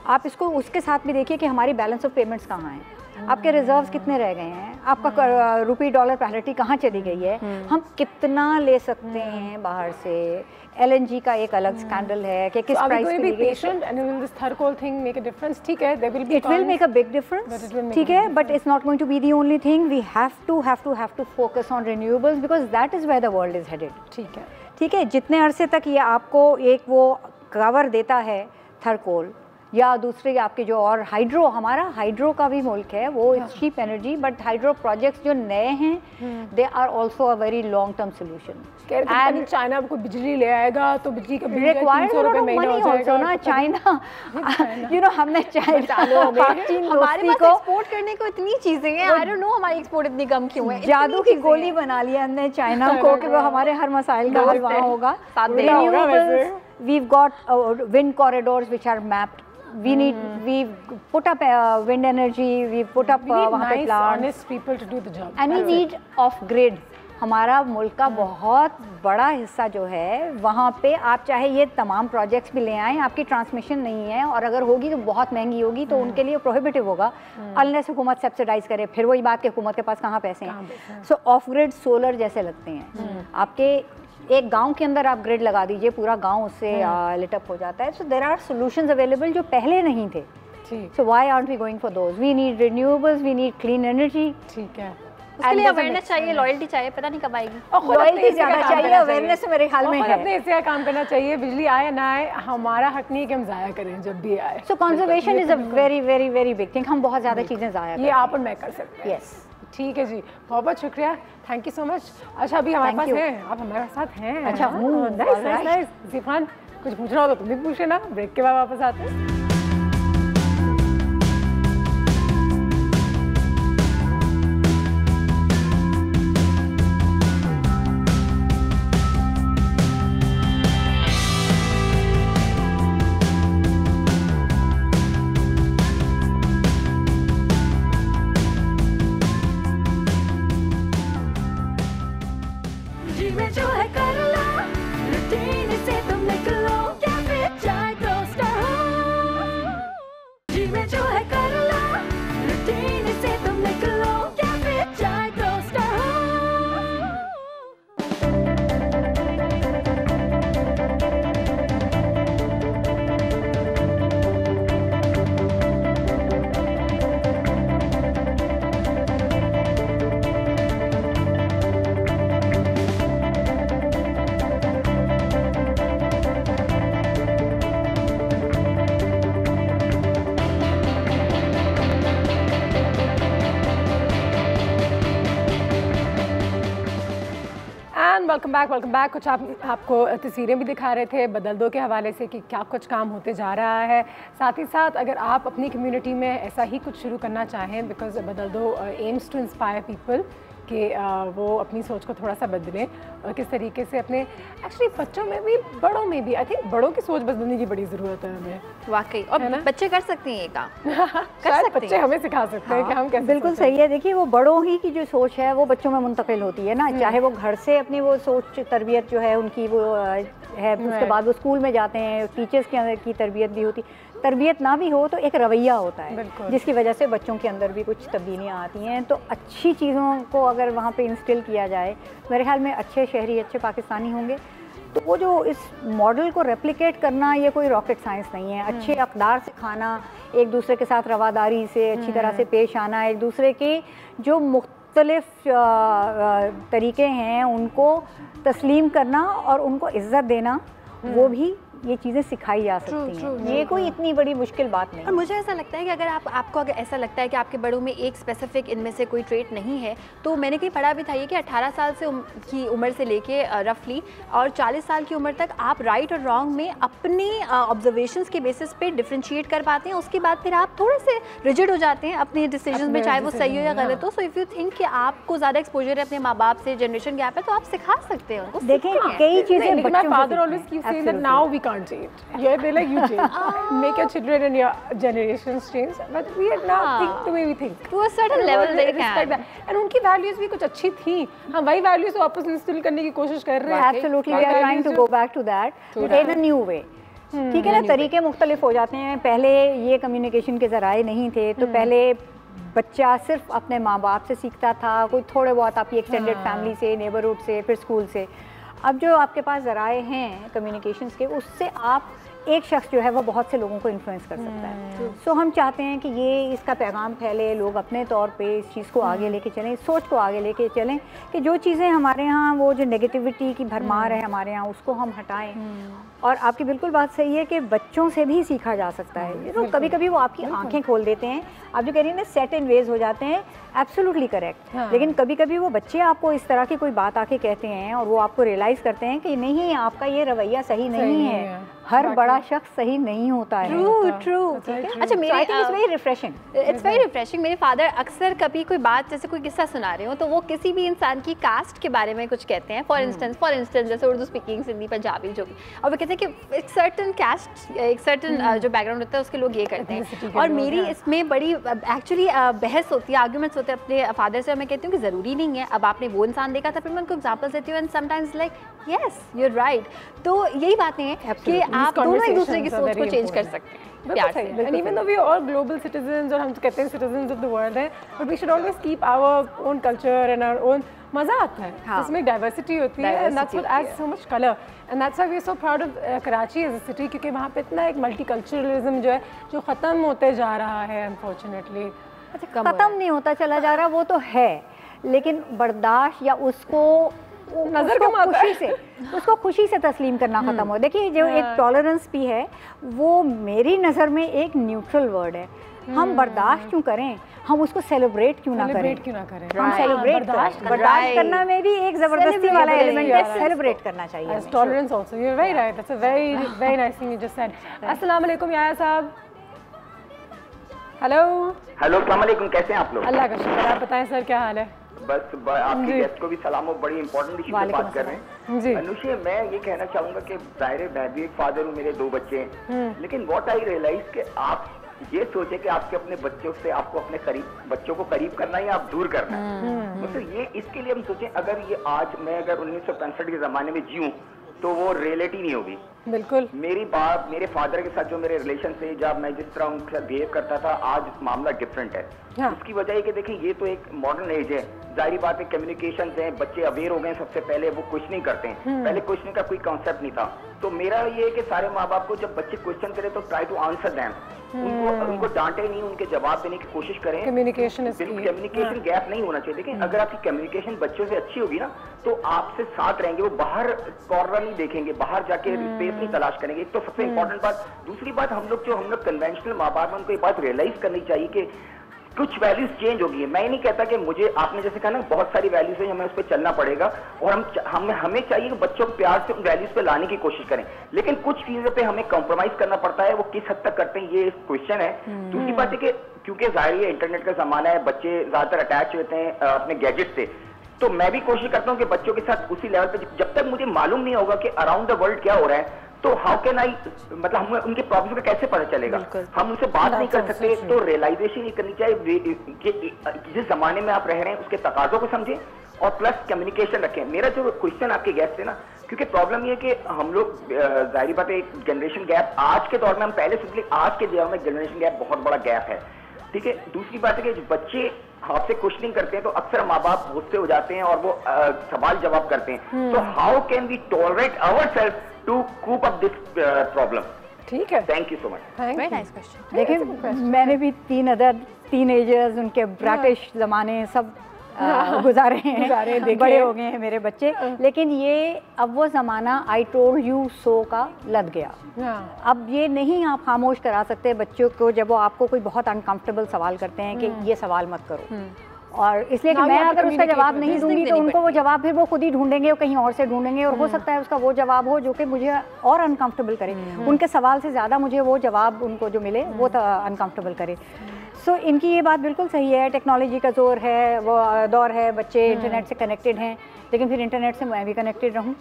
आप इसको उसके साथ भी देखिए कि हमारी बैलेंस ऑफ पेमेंट्स कहाँ हैं, आपके रिजर्व्स कितने रह गए हैं, आपका रुपी डॉलर पैरिटी कहाँ चली गई है, हम कितना ले सकते हैं बाहर से। LNG का एक अलग स्कैंडल है कि किस प्राइस पे मिलेगी। It will make a big difference, ठीक है, but it's not going to be the only thing. We have to focus on renewables because that is where the world is headed. ठीक है, जितने अरसे तक ये आपको एक वो कवर देता है थर्कोल या दूसरे आपके जो और हाइड्रो, हमारा हाइड्रो का भी मुल्क है, वो cheap energy, but hydro projects जो नए हैं they are also a very long term solution. And China आपको बिजली ले आएगा तो बिजली का बिल रिक्वायर्ड ना चाइना, यू नो, हमने हमारे पास एक्सपोर्ट करने को इतनी चीजें हैं, आई डोंट नो हमारी एक्सपोर्ट इतनी कम क्यों है। जादू की गोली बना लिया हमने चाइना को कि वो हमारे हर मसाइल का हल वहाँ होगा। We've got wind corridors which are mapped. We've put up wind energy, we've put up वहाँ पे plants, honest people to do the job. And we need off grid. हमारा मुल्क का बहुत बड़ा हिस्सा जो है वहाँ पे आप चाहे ये तमाम प्रोजेक्ट्स भी ले आएँ, आपकी ट्रांसमिशन नहीं है और अगर होगी तो बहुत महंगी होगी, तो उनके लिए प्रोहिबिटिव होगा अनलेस हुकूमत सब्सिडाइज करे। फिर वही बात कि हुकूमत के पास कहाँ पैसे हैं। सो ऑफ ग्रिड सोलर जैसे लगते हैं, आपके एक गांव के अंदर आप ग्रिड लगा दीजिए, पूरा गांव उससे लिटअप हो जाता है। So there are solutions available जो पहले नहीं थे। So why aren't we going for those? We need renewables, we need clean energy. ठीक है, उसके लिए अवेयरनेस चाहिए, लॉयल्टी चाहिए, पता नहीं कब आएगी। लॉयल्टी ज़्यादा चाहिए, अवेयरनेस मेरे ख्याल में है। अपने इससे काम करना चाहिए, बिजली आए ना आए हमारा हक नहीं है कि हम ज़ाया करें जब भी आए। So conservation is a very very very big thing. हम बहुत ज़्यादा चीज़ें ज़ाया ये आप और मैं कर सकते हैं। यस, ठीक है जी, बहुत बहुत शुक्रिया, थैंक यू सो मच। अच्छा, अभी हमारे पास हैं, आप हमारे साथ हैं। अच्छा, नाइस। ज़ीफ़ान, कुछ पूछना हो तो तुम भी पूछ लेना, ब्रेक के बाद वापस आते हैं। जो है कर लो, रूटीन से तुम निकलो, या फिर चाहे तो स्टार हो। Welcome back. कुछ आपको तस्वीरें भी दिखा रहे थे बदल दो के हवाले से कि क्या कुछ काम होते जा रहा है। साथ ही साथ अगर आप अपनी कम्युनिटी में ऐसा ही कुछ शुरू करना चाहें, बिकॉज बदल दो एम्स टू इंस्पायर पीपल कि वो अपनी सोच को थोड़ा सा बदलें और किस तरीके से अपने एक्चुअली बच्चों में भी बड़ों में भी आई थिंक बड़ों की सोच बदलने की बड़ी ज़रूरत है हमें वाकई। और बच्चे कर सकते हैं ये काम शायद बच्चे हमें सिखा सकते हैं कि हम कैसे। बिल्कुल सही है। देखिए वो बड़ों ही की जो सोच है वो बच्चों में मुंतकिल होती है ना, चाहे वो घर से अपनी वो सोच तरबियत जो है उनकी वो है, उसके बाद वो स्कूल में जाते हैं, टीचर्स के अंदर की तरबियत भी होती, तरबियत ना भी हो तो एक रवैया होता है जिसकी वजह से बच्चों के अंदर भी कुछ तब्दीलियाँ आती हैं। तो अच्छी चीज़ों को अगर वहाँ पे इंस्टिल किया जाए, मेरे ख्याल में अच्छे शहरी अच्छे पाकिस्तानी होंगे। तो वो जो इस मॉडल को रेप्लिकेट करना ये कोई रॉकेट साइंस नहीं है। अच्छे अक़दार से खाना, एक दूसरे के साथ रवादारी से अच्छी तरह से पेश आना, एक दूसरे के जो मुख्तलिफ तरीके हैं उनको तस्लीम करना और उनको इज़्ज़त देना, वो भी ये चीज़ें सिखाई जा सकती हैं। ये कोई इतनी बड़ी मुश्किल बात नहीं। और मुझे ऐसा लगता है कि अगर आपको अगर ऐसा लगता है कि आपके बड़ों में एक स्पेसिफिक इनमें से कोई ट्रेट नहीं है, तो मैंने कहीं पढ़ा भी था ये कि 18 साल से की उम्र से लेके रफली और 40 साल की उम्र तक आप राइट और रॉन्ग में अपनी ऑब्जर्वेशंस के बेसिस पे डिफ्रेंशिएट कर पाते हैं। उसके बाद फिर आप थोड़े से रिजिड हो जाते हैं अपने डिसीजन में, चाहे वो सही हो या गलत हो। सो इफ़ यू थिंक कि आपको ज़्यादा एक्सपोजर है अपने माँ बाप से, जनरेशन गैप है, तो आप सिखा सकते हैं उनको। देखें कई चीज़ें can't change. Yeah, they're like, you change. Make your children and your generations change. But we are not think the way we think. To a certain level they can. And उनकी values भी कुछ अच्छी थी। हम वही values को वापस instil करने की कोशिश कर रहे हैं। Absolutely, we are trying to go back to that in a new way. ठीक है ना, तरीके मुख्तलिफ हो जाते हैं। पहले ये कम्युनिकेशन के ज़राए नहीं थे, तो पहले बच्चा सिर्फ अपने माँ बाप से सीखता था, कोई थोड़े बहुत आपकी एक्सटेंडेड फैमिली से, नेबरहुड से, फिर स्कूल से। अब जो आपके पास ज़राए हैं कम्युनिकेशंस के, उससे आप एक शख्स जो है वो बहुत से लोगों को इन्फ्लुएंस कर सकता है। सो हम चाहते हैं कि ये इसका पैगाम फैले, लोग अपने तौर पे इस चीज़ को आगे लेके चलें, सोच को आगे लेके चलें कि जो चीज़ें हमारे यहाँ वो जो नेगेटिविटी की भरमार है हमारे यहाँ, उसको हम हटाएं। और आपकी बिल्कुल बात सही है कि बच्चों से भी सीखा जा सकता है। तो कभी कभी वो आपकी आंखें खोल देते हैं, आप जो कह रही हैं ना सेट इन वेज हो जाते हैं, एब्सोल्युटली करेक्ट। लेकिन कभी कभी वो बच्चे आपको इस तरह की कोई बात आके कहते हैं और वो आपको रियलाइज़ करते हैं कि नहीं, आपका ये रवैया सही नहीं है, हर बड़ा शख्स सही नहीं होता है। ट्रू। अच्छा, मेरे इट्स वेरी रिफ्रेशिंग। मेरे फादर अक्सर कभी कोई बात, जैसे कोई किस्सा सुना रहे हो, तो वो किसी भी इंसान की कास्ट के बारे में कुछ कहते हैं। फॉर इंस्टेंस जैसे उर्दू स्पीकिंग, सिंधी, पंजाबी, जो भी, और वो कहते हैं कि एक सर्टन कास्ट, एक सर्टन जो बैकग्राउंड होता है उसके लोग ये करते हैं। और मेरी इसमें बड़ी एक्चुअली बहस होती है, आर्ग्यूमेंट्स होते हैं अपने फादर से। और मैं कहती हूँ कि ज़रूरी नहीं है, अब आपने वो इंसान देखा था, फिर मैं उनको एग्जाम्पल्स देती हूँ, and sometimes like yes you are right. तो यही बातें हैं कि आप दोनों एक दूसरे की सोच को चेंज कर सकते हैं प्यार से। And even though we are all global citizens और हम कहते हैं citizens of the world हैं, but we should always keep our own culture and our own, मज़ा आता है, इसमें diversity होती है, and that's what adds so much color, and that's why we are so proud of Karachi as a city, क्योंकि वहाँ पे इतना एक multiculturalism जो है जो ख़त्म होते जा रहा है unfortunately। ख़त्म नहीं होता चला जा रहा, वो तो है, लेकिन बर्दाश्त या उसको उसको खुशी से तस्लीम करना ख़त्म हो। देखिए जो एक टॉलरेंस भी है वो मेरी नज़र में एक न्यूट्रल वर्ड है। हम बर्दाश्त क्यों करें, हम उसको सेलिब्रेट क्यों ना करें। हम सेलिब्रेट बर्दाश्त करना में भी एक ज़बरदस्ती वाला एलिमेंट है, सेलिब्रेट करना चाहिए। Tolerance also, you are very right, that's a very very nice thing you just said. अस्सलाम वालेकुम याया साहब। हेलो अस्सलाम वालेकुम, कैसे हैं आप लोग? अल्लाह का शुक्र, आप बताएं सर क्या हाल है? बस आपके गेस्ट को भी सलाम हो, बड़ी इंपॉर्टेंट इशू पे बात कर रहे हैं। अनुषे, मैं ये कहना चाहूंगा कि जाहिर मैं भी एक फादर हूँ, मेरे 2 बच्चे हैं, लेकिन व्हाट आई रियलाइज कि आप ये सोचे कि आपके अपने बच्चों से आपको अपने बच्चों को करीब करना है या आप दूर करना है। मतलब ये इसके लिए हम सोचें, अगर ये आज मैं अगर 1965 के जमाने में जीऊँ तो वो रियलिटी नहीं होगी। बिल्कुल। मेरे फादर के साथ जो मेरे रिलेशन थे, जब मैं जिस तरह उनके साथ बिहेव करता था, आज मामला डिफरेंट है। उसकी वजह है कि देखिए ये तो एक मॉडर्न एज है, जाहिर बात है कम्युनिकेशन है, बच्चे अवेयर हो गए सबसे पहले, वो क्वेश्चनिंग करते हैं, पहले क्वेश्चनिंग का कोई कॉन्सेप्ट नहीं था। तो मेरा ये है कि सारे माँ बाप को जब बच्चे क्वेश्चन करें तो ट्राई टू आंसर देम, उनको डांटे नहीं, उनके जवाब देने की कोशिश करें। कम्युनिकेशन गैप नहीं होना चाहिए। देखिए अगर आपकी कम्युनिकेशन बच्चों से अच्छी होगी ना तो आपसे साथ रहेंगे, वो बाहर कॉर्नर नहीं देखेंगे, बाहर जाके स्पेस नहीं तलाश करेंगे। एक तो सबसे इंपॉर्टेंट बात। दूसरी बात, हम लोग कन्वेंशनल माँ बाप हैं, उनको ये बात रियलाइज करनी चाहिए कि कुछ वैल्यूज चेंज होगी। मैं ये नहीं कहता कि मुझे, आपने जैसे कहा ना बहुत सारी वैल्यूज है, हमें उस पर चलना पड़ेगा और हमें चाहिए कि बच्चों को प्यार से उन वैल्यूज पे लाने की कोशिश करें, लेकिन कुछ चीजों पे हमें कॉम्प्रोमाइज करना पड़ता है। वो किस हद तक करते हैं ये क्वेश्चन है। दूसरी बात है कि क्योंकि जाहिर है इंटरनेट का जमाना है, बच्चे ज्यादातर अटैच होते हैं अपने गैजेट से, तो मैं भी कोशिश करता हूँ कि बच्चों के साथ उसी लेवल पे, जब तक मुझे मालूम नहीं होगा कि अराउंड द वर्ल्ड क्या हो रहा है, तो हाउ कैन आई, मतलब हमें उनके प्रॉब्लम का कैसे पता चलेगा? हम उनसे बात नहीं कर सकते, तो रियलाइजेशन ये करनी चाहिए कि जिस जमाने में आप रह रहे हैं उसके तकाजों को समझें और प्लस कम्युनिकेशन रखें। मेरा जो क्वेश्चन आपके गेस्ट थे ना, क्योंकि प्रॉब्लम ये है कि हम लोग जाहिर बात है एक जनरेशन गैप आज के दौर में, हम पहले सोचते आज के दौर में जनरेशन गैप बहुत बड़ा गैप है, ठीक है। दूसरी बात है कि बच्चे आपसे क्वेश्चनिंग करते हैं तो अक्सर माँ बाप गुस्से हो जाते हैं और वो सवाल जवाब करते हैं। तो how can we tolerate ourselves to cope up this problem? ठीक है, thank you so much. Very nice question. देखिए मैंने भी 3 अदर टीनेजर्स, उनके ब्रिटिश जमाने सब गुजारे हैं, बड़े हो गए हैं मेरे बच्चे, लेकिन ये अब वो ज़माना आई टोल्ड यू सो का लग गया। अब ये नहीं आप खामोश करा सकते बच्चों को जब वो आपको कोई बहुत अनकंफर्टेबल सवाल करते हैं कि ये सवाल मत करो, और इसलिए कि मैं अगर उसका जवाब नहीं दूंगी तो उनको वो जवाब फिर वो खुद ही ढूंढेंगे और कहीं और से ढूंढेंगे, और हो सकता है उसका वो जवाब हो जो कि मुझे और अनकंफर्टेबल करे। उनके सवाल से ज़्यादा मुझे वो जवाब उनको जो मिले वो अनकंफर्टेबल करे। सो इनकी ये बात बिल्कुल सही है, टेक्नोलॉजी का जोर है, वो दौर है, बच्चे इंटरनेट से कनेक्टेड हैं, लेकिन फिर इंटरनेट से मैं भी कनेक्टेड रहूं,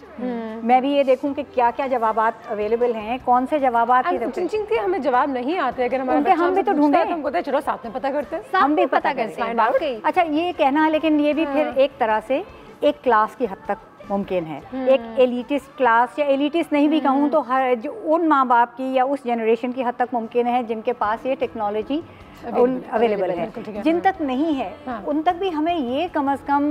मैं भी ये देखूं कि क्या क्या जवाबात अवेलेबल हैं, कौन से जवाबात की हमें जवाब नहीं आते, अगर हमारे हम भी तो ढूंढे, हम कहते हैं चलो साथ में पता करते हैं, हम भी पता करते हैं। अच्छा ये कहना, लेकिन ये भी फिर एक तरह से एक क्लास की हद तक मुमकिन है, एक एलिटिस्ट क्लास, या एलिटिस्ट नहीं भी कहूँ तो हर जो उन माँ बाप की या उस जनरेशन की हद तक मुमकिन है जिनके पास ये टेक्नोलॉजी अवेलेबल है। जिन तक नहीं है उन तक भी हमें ये कम अज़ कम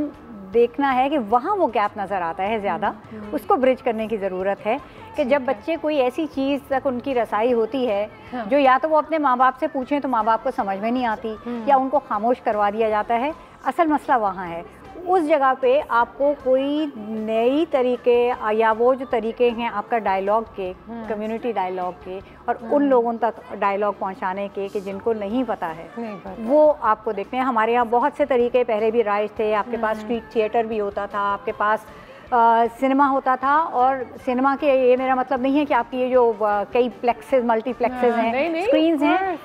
देखना है कि वहाँ वो गैप नज़र आता है ज़्यादा, उसको ब्रिज करने की ज़रूरत है कि जब बच्चे कोई ऐसी चीज़ तक उनकी रसाई होती है जो या तो वो अपने माँ बाप से पूछें तो माँ बाप को समझ में नहीं आती, या उनको खामोश करवा दिया जाता है। असल मसला वहाँ है, उस जगह पे आपको कोई नई तरीके या वो जो तरीके हैं आपका डायलॉग के, कम्युनिटी डायलॉग के, और उन लोगों तक डायलॉग पहुंचाने के कि जिनको नहीं पता है, वो आपको देखते हैं। हमारे यहाँ बहुत से तरीके पहले भी राइज थे, आपके पास स्ट्रीट थिएटर भी होता था, आपके पास सिनेमा होता था, और सिनेमा के ये मेरा मतलब नहीं है कि आपकी ये जो कई प्लेक्सेस, मल्टीप्लेक्सेस हैं, स्क्रीन्स हैं,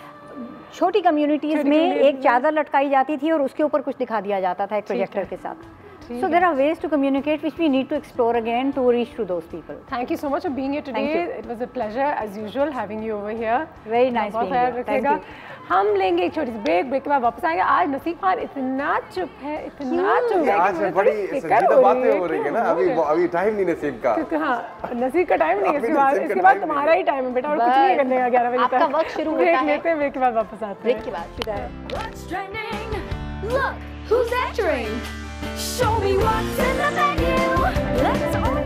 छोटी कम्युनिटीज़ में एक चादर लटकाई जाती थी और उसके ऊपर कुछ दिखा दिया जाता था एक प्रोजेक्टर के साथ। So there are ways to communicate which we need to explore again to reach to those people. Thank you so much for being here today. It was a pleasure as usual having you over here. Very nice being here. Thank you. हम लेंगे एक छोटी सी break के बाद वापस आएंगे। आज नसीब खान इतना चुप है, इतना चुप है। आज बड़ी संजीदा बातें हो रही है ना, अभी टाइम नहीं नसीब का। हाँ, नसीब का टाइम नहीं, इसके बाद तुम्हारा ही टाइम है बेटा, और कुछ नहीं करने का 11 बजे तक। आपका वक्त शुरू होता है। ब्रेक लेते हैं, ब्रेक के बाद वापस आते हैं। ब्रेक के बाद What's trending? Look who's entering. Show me what's in the menu. Let's all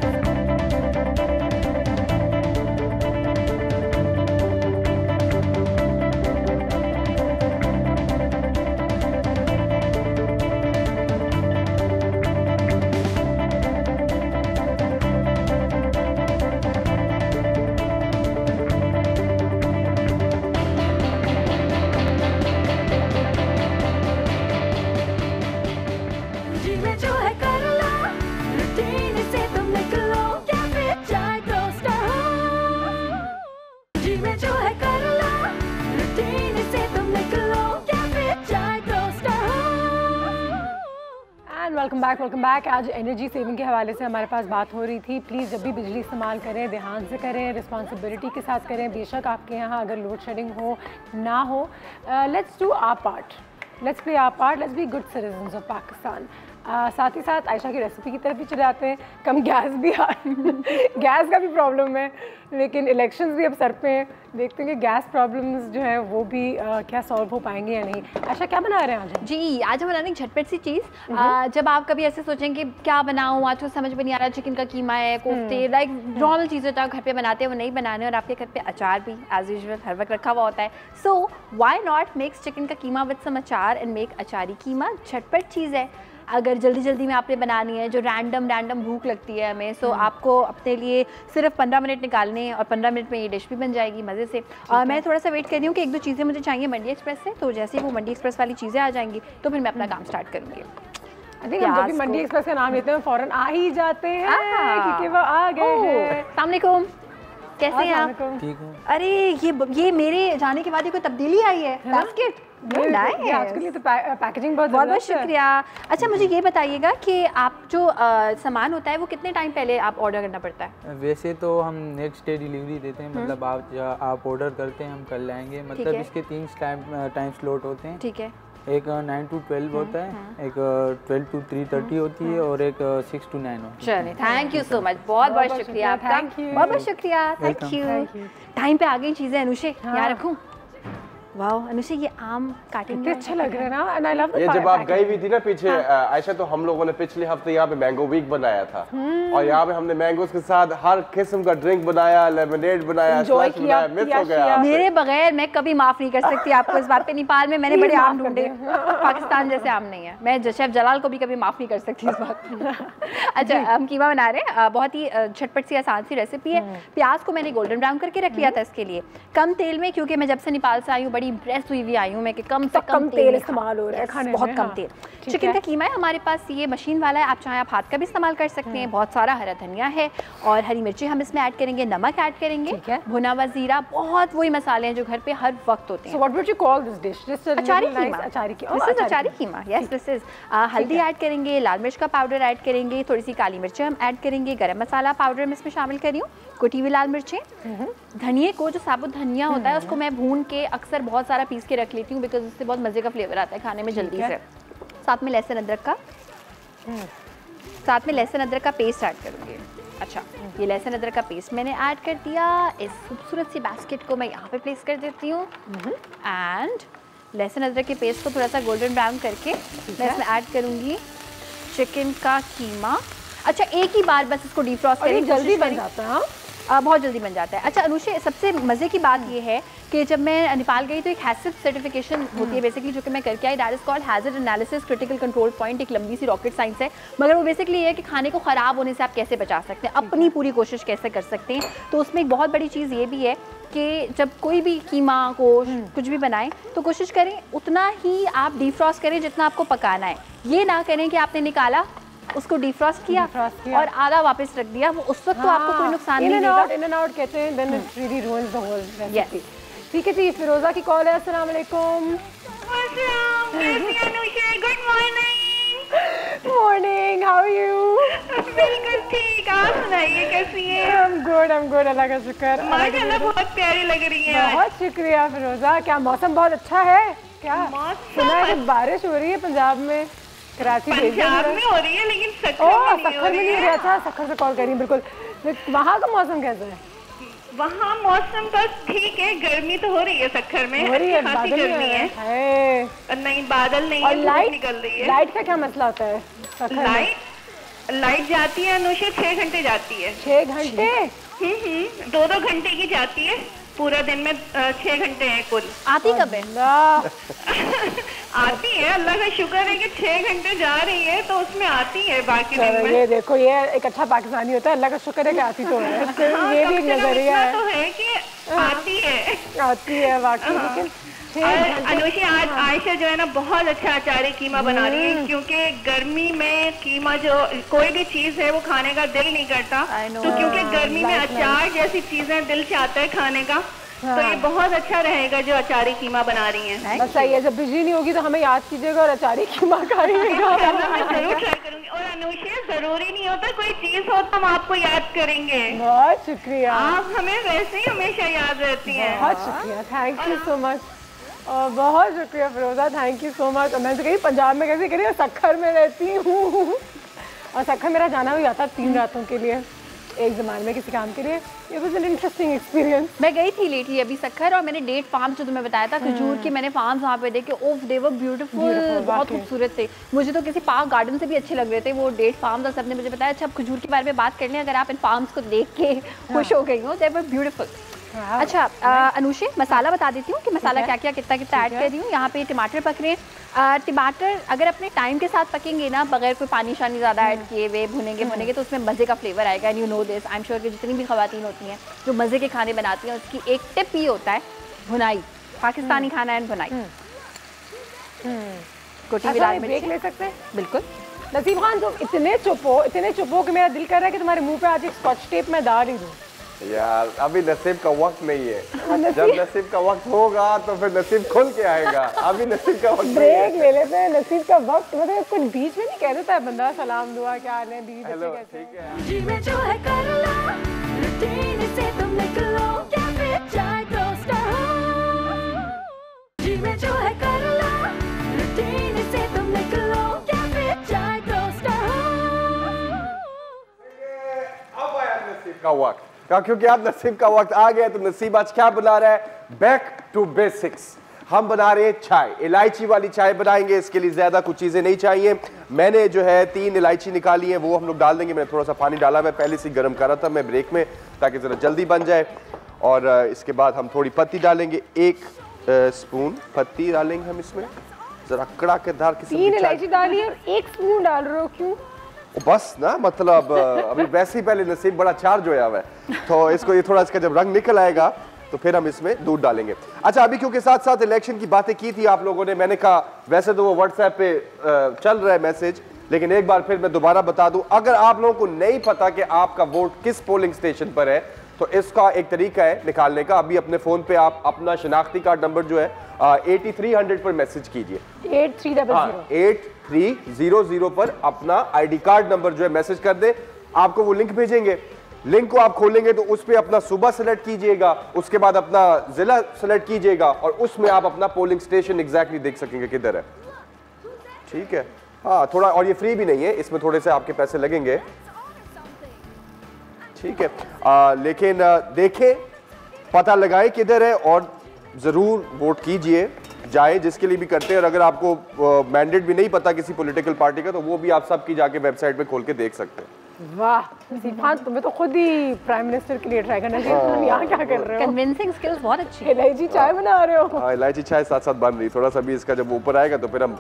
welcome back. आज एनर्जी सेविंग के हवाले से हमारे पास बात हो रही थी। प्लीज़ जब भी बिजली इस्तेमाल करें ध्यान से करें, रिस्पॉन्सिबिलिटी के साथ करें। बेशक आपके यहाँ अगर लोड शेडिंग हो ना हो, let's do our part, let's play our part, let's be good citizens of Pakistan. साथ ही साथ आयशा की रेसिपी की तरफ भी चले जाते हैं। कम गैस भी गैस का भी प्रॉब्लम है, लेकिन इलेक्शंस भी अब सर पे हैं, देखते हैं कि गैस प्रॉब्लम्स जो है वो भी क्या सॉल्व हो पाएंगे या नहीं। आयशा क्या बना रहे हैं आज? जी आज हम बनाने झटपट सी चीज़। जब आप कभी ऐसे सोचेंगे क्या बनाऊँ, आज तो समझ में नहीं आ रहा, चिकन का कीमा है, कोफ्ते, लाइक नॉर्मल चीज़ें जो आप घर पे बनाते हैं वो नहीं बनाने, और आपके घर पे अचार भी एज यूजुअल हर वक्त रखा हुआ होता है। So why not mix chicken का कीमा विद सम अचार एंड मेक अचारी कीमा। झटपट चीज़ है, अगर जल्दी जल्दी में आपने बनानी है, जो रैंडम भूख लगती है हमें, सो आपको अपने लिए सिर्फ 15 मिनट निकालने और 15 मिनट में ये डिश भी बन जाएगी मज़े से। और मैं थोड़ा सा वेट कर रही हूँ कि 1-2 चीज़ें मुझे चाहिए मंडी एक्सप्रेस से, तो जैसे ही वो मंडी एक्सप्रेस वाली चीज़ें आ जाएंगी तो फिर मैं अपना काम स्टार्ट करूँगी। आई थिंक हम जब भी मंडी एक्सप्रेस का नाम लेते हैं फ़ौरन आ ही जाते हैं क्योंकि वो आ गए हैं। अस्सलाम वालेकुम, कैसे हैं आप? ठीक हूँ। अरे ये मेरे जाने के बाद ये कोई तब्दीली आई है? बास्केट आजकल ये तो पैकेजिंग बहुत शुक्रिया। अच्छा मुझे ये बताइएगा कि आप जो सामान होता है वो कितने टाइम पहले आप ऑर्डर करना पड़ता है? वैसे तो हम नेक्स्ट डे डिलीवरी देते हैं, मतलब आप ऑर्डर करते हैं हम कर लाएंगे, मतलब इसके 3 टाइम स्लॉट होते हैं। ठीक है। एक 9 to 12 होता है, एक 12 to 3:30 होती है और एक 6 to 9 होती है। चलिए थैंक यू सो मच, बहुत शुक्रिया आपका, बहुत शुक्रिया, थैंक यू। टाइम पे आ गई चीज़ें अनुषे, यहाँ रखूँ? वाह अनुषे ये आम काटेंगे, अच्छा लग रहा है ना, एंड आई लव द ये जब आप गई भी थी ना पीछे आयशा, तो हम लोगों ने पिछले हफ्ते यहाँ पे मैंगो वीक बनाया था और यहाँ पे हमने मैंगोज के साथ हर किस्म का ड्रिंक बनाया, लेमनेड बनाया, स्लाइस बनाया, मिस हो गया। मेरे बगैर मैं कभी माफ नहीं कर सकती आपको इस बात पे। नेपाल में मैंने बड़े आम ढूंढे, पाकिस्तान जैसे आम नहीं है। मैं शेफ जलाल को भी कभी माफ नहीं कर सकती इस बात पे। अच्छा हम कीमा बना रहे हैं, बहुत ही झटपट सी आसान सी रेसिपी है। प्याज को मैंने गोल्डन ब्राउन करके रख लिया था इसके लिए, कम तेल में, क्योंकि मैं जब से नेपाल से आई हूँ इम्प्रेस हुई हुई आई हूँ मैं कि कम से कम तेल इस्तेमाल हो रहा है खाने में, बहुत कम तेल। चिकन का कीमा है हमारे पास, ये मशीन वाला है, आप चाहें आप हाथ का भी इस्तेमाल कर सकते हैं। बहुत सारा हरा धनिया है और हरी मिर्ची हम इसमें ऐड करेंगे, नमक ऐड करेंगे, भुना हुआ जीरा, बहुत वही मसाले हैं जो घर पे हर वक्त होते हैं। So what would you call this dish? Just a achari keema. Achari keema, yes this is. हल्दी ऐड करेंगे, लाल मिर्च का पाउडर ऐड करेंगे, थोड़ी सी काली मिर्चें हम ऐड करेंगे, गरम मसाला पाउडर मैं इसमें शामिल कर रही हूँ, कुटी हुई लाल मिर्चें, धनिए को जो साबुत धनिया होता है उसको मैं भून के अक्सर बहुत सारा पीस के रख लेती हूँ बिकॉज उससे बहुत मज़े का फ्लेवर आता है खाने में जल्दी से। साथ में लहसुन अदरक का पेस्ट ऐड करूँगी। अच्छा ये लहसुन अदरक का पेस्ट मैंने ऐड कर दिया। इस खूबसूरत सी बास्केट को मैं यहाँ पे प्लेस कर देती हूँ एंड लहसुन अदरक के पेस्ट को थोड़ा सा गोल्डन ब्राउन करके मैं इसमें ऐड करूँगी चिकन का कीमा। अच्छा एक ही बार बस इसको डीफ्रॉस्ट करें, जल्दी बन जाता है। बहुत जल्दी बन जाता है। अच्छा अनुषे सबसे मज़े की बात ये है कि जब मैं नेपाल गई तो एक हैसिड सर्टिफिकेशन होती है बेसिकली जो कि मैं करके आई, that is called hazard analysis critical control point. एक लंबी सी रॉकेट साइंस है मगर वो बेसिकली ये है कि खाने को ख़राब होने से आप कैसे बचा सकते हैं, अपनी पूरी कोशिश कैसे कर सकते हैं। तो उसमें एक बहुत बड़ी चीज़ ये भी है कि जब कोई भी कीमा को कुछ भी बनाएं तो कोशिश करें उतना ही आप डीफ्रॉस्ट करें जितना आपको पकाना है। ये ना करें कि आपने निकाला उसको डिफ्रॉस्ट किया और आधा वापस रख दिया, वो उस वक्त तो आपको कोई नुकसान नहीं देगा। इन एंड आउट कहते हैं, then it really ruins the whole recipe। ठीक है जी, फिरोजा की कॉल है। अस्सलाम वालेकुम। Good morning, how are you? बिल्कुल ठीक, आप सुनाइए कैसी हैं? आई एम गुड, अल्लाह का शुक्र। माशाल्लाह बहुत प्यारी लग रही हैं। बहुत शुक्रिया फिरोजा। क्या मौसम बहुत अच्छा है? क्या सुना है कि बारिश हो रही है पंजाब में? कराची पंजाब में हो रही है लेकिन सखर में नहीं हो रही है। अच्छा सखर से कॉल करी बिल्कुल। वहाँ का मौसम कैसा है? वहाँ मौसम बस ठीक है, गर्मी तो हो रही है सखर में, हो रही है, काफी गर्मी है। नहीं बादल नहीं है, धूप निकल रही है। लाइट का क्या मसला होता है? लाइट जाती है अनुषा 6 घंटे जाती है। 6 घंटे? 2-2 घंटे की जाती है, पूरा दिन में 6 घंटे हैं कुल। आती कब है? आती है, अल्लाह का शुक्र है कि 6 घंटे जा रही है तो उसमें आती है बाकी दिन में। ये देखो ये एक अच्छा पाकिस्तानी होता है, अल्लाह का शुक्र है कि आती तो है। ये भी एक नजरिया है, तो है कि आती है वाकई। लेकिन अनुषा आज आयशा जो है ना बहुत अच्छा अचारी कीमा बना रही है क्योंकि गर्मी में कीमा जो कोई भी चीज है वो खाने का दिल नहीं करता, तो क्योंकि गर्मी में अचार जैसी चीजें दिल चाहता है खाने का, तो ये बहुत अच्छा रहेगा जो अचारी कीमा बना रही हैं। बस सही है, जब बिजली नहीं होगी तो हमें याद कीजिएगा और अचारी कीमा खाइएगा। मैं जरूर ट्राई करूंगी। और अनुषा जरूरी नहीं होता कोई चीज हो तो हम आपको याद करेंगे। बहुत शुक्रिया, आप हमें वैसे ही हमेशा याद रहती हैं। बहुत शुक्रिया, थैंक यू सो मच। और बहुत शुक्रिया फिरोजा, थैंक यू सो मच। और मैं तो कही पंजाब में कैसे करी, सखर में रहती हूँ और सखर मेरा जाना भी आता 3 रातों के लिए एक ज़माने में किसी काम के लिए। ये वाज एन इंटरेस्टिंग एक्सपीरियंस। मैं गई थी लेटली अभी सखर और मैंने डेट फार्म्स जो तुम्हें बताया था खजूर के, मैंने फार्म्स वहाँ पे देखे, ओफ दे वर ब्यूटीफुल, बहुत खूबसूरत थे। मुझे तो किसी पार्क गार्डन से भी अच्छे लग रहे थे वो डेट फार्म्स, और सबने मुझे बताया अच्छा अब खजूर के बारे में बात कर लें। अगर आप इन फार्म्स को देख के खुश हो गई हो, दे वर ब्यूटीफुल। अच्छा अनुषे, मसाला बता देती हूँ कि मसाला क्या क्या कितना कितना ऐड कर रही हूँ। यहाँ पे टमाटर पक रहे हैं। टमाटर अगर अपने टाइम के साथ पकेंगे ना, बगैर कोई पानी शानी ज़्यादा ऐड किए हुए भुनेंगे तो उसमें मज़े का फ्लेवर आएगा। And you know this, I am sure कि जितनी भी ख़वातीन होती हैं जो मज़े के खाने बनाती हैं, उसकी एक टिप ये होता है भुनाई, पाकिस्तानी खाना एंड भुनाई। कोटी भी लाल मिर्च ले सकते हैं बिल्कुल। नसीब खान, तुम इतने चुप हो कि मेरा दिल कर रहा है कि तुम्हारे मुंह पे आज एक स्कॉच टेप मैं डाल ही दूं। यार अभी नसीब का वक्त नहीं है, जब नसीब का वक्त होगा तो फिर नसीब खुल के आएगा। अभी नसीब का वक्त ब्रेक ले लेते हैं। नसीब का वक्त मतलब कुछ बीच में नहीं कह देता है बंदा, सलाम दुआ क्या हाल है, बीच हेलो ठीक है। जी में जो है कर लो, रूटीन से तुम निकलो, क्या फिर चाय टोस्ट हो। जी में जो है कर लो, रूटीन से तुम निकलो, क्या फिर चाय टोस्ट हो। अब आया नसीब का वक्त, क्योंकि अब नसीब का वक्त आ गया। तो नसीब आज क्या बना रहा है? Back to basics. हम बना रहे हैं चाय, इलायची वाली चाय बनाएंगे। इसके लिए ज्यादा कुछ चीजें नहीं चाहिए। मैंने जो है 3 इलायची निकाली है, वो हम लोग डाल देंगे। मैंने थोड़ा सा पानी डाला, मैं पहले से गर्म कर रहा था मैं ब्रेक में, ताकि जरा जल्दी बन जाए। और इसके बाद हम थोड़ी पत्ती डालेंगे, 1 स्पून पत्ती डालेंगे हम इसमें, जरा कड़ाकेदार किस्म की। 3 इलायची डाली है, 1 स्पून डाल रहे हो, क्यों? बस ना, मतलब अभी वैसे ही पहले नसीब बड़ा चार्ज होया हुआ है, तो इसको ये थोड़ा इसका जब रंग निकल आएगा तो फिर हम इसमें दूध डालेंगे। अच्छा, अभी क्योंकि साथ साथ इलेक्शन की बातें की थी आप लोगों ने, मैंने कहा वैसे तो वो व्हाट्सएप पे चल रहा है मैसेज, लेकिन एक बार फिर मैं दोबारा बता दूं, अगर आप लोगों को नहीं पता कि आपका वोट किस पोलिंग स्टेशन पर है, तो इसका एक तरीका है निकालने का। अभी अपने फोन पे आप अपना शनाख्ती कार्ड नंबर जो है 8300 पर मैसेज कीजिए। 8300 पर अपना आईडी कार्ड नंबर जो है मैसेज कर दे। आपको वो लिंक भेजेंगे, लिंक को आप खोलेंगे तो उस पे अपना सूबा सेलेक्ट कीजिएगा, उसके बाद अपना जिला सेलेक्ट कीजिएगा, और उसमें आप अपना पोलिंग स्टेशन एग्जैक्टली देख सकेंगे किधर है। ठीक है, हाँ थोड़ा, और ये फ्री भी नहीं है, इसमें थोड़े से आपके पैसे लगेंगे। ठीक है, लेकिन देखें, पता लगाएं किधर है, और जरूर वोट कीजिए, जाए जिसके लिए भी करते हैं। और अगर आपको मैंडेट भी नहीं पता किसी पॉलिटिकल पार्टी का, तो वो भी आप सब की जाके वेबसाइट पे खोल के देख सकते हैं। वाह सिफान, तुम्हें तो खुद ही प्राइम मिनिस्टर के लिए ट्राई करना चाहिए। तुम यहाँ क्या कर रहे हो? कन्विंसिंग स्किल्स बहुत अच्छी है। इलायची चाय बना रहे हो? हाँ, इलायची चाय साथ साथ बन रही, थोड़ा सा भी इसका जब ऊपर आएगा तो फिर हम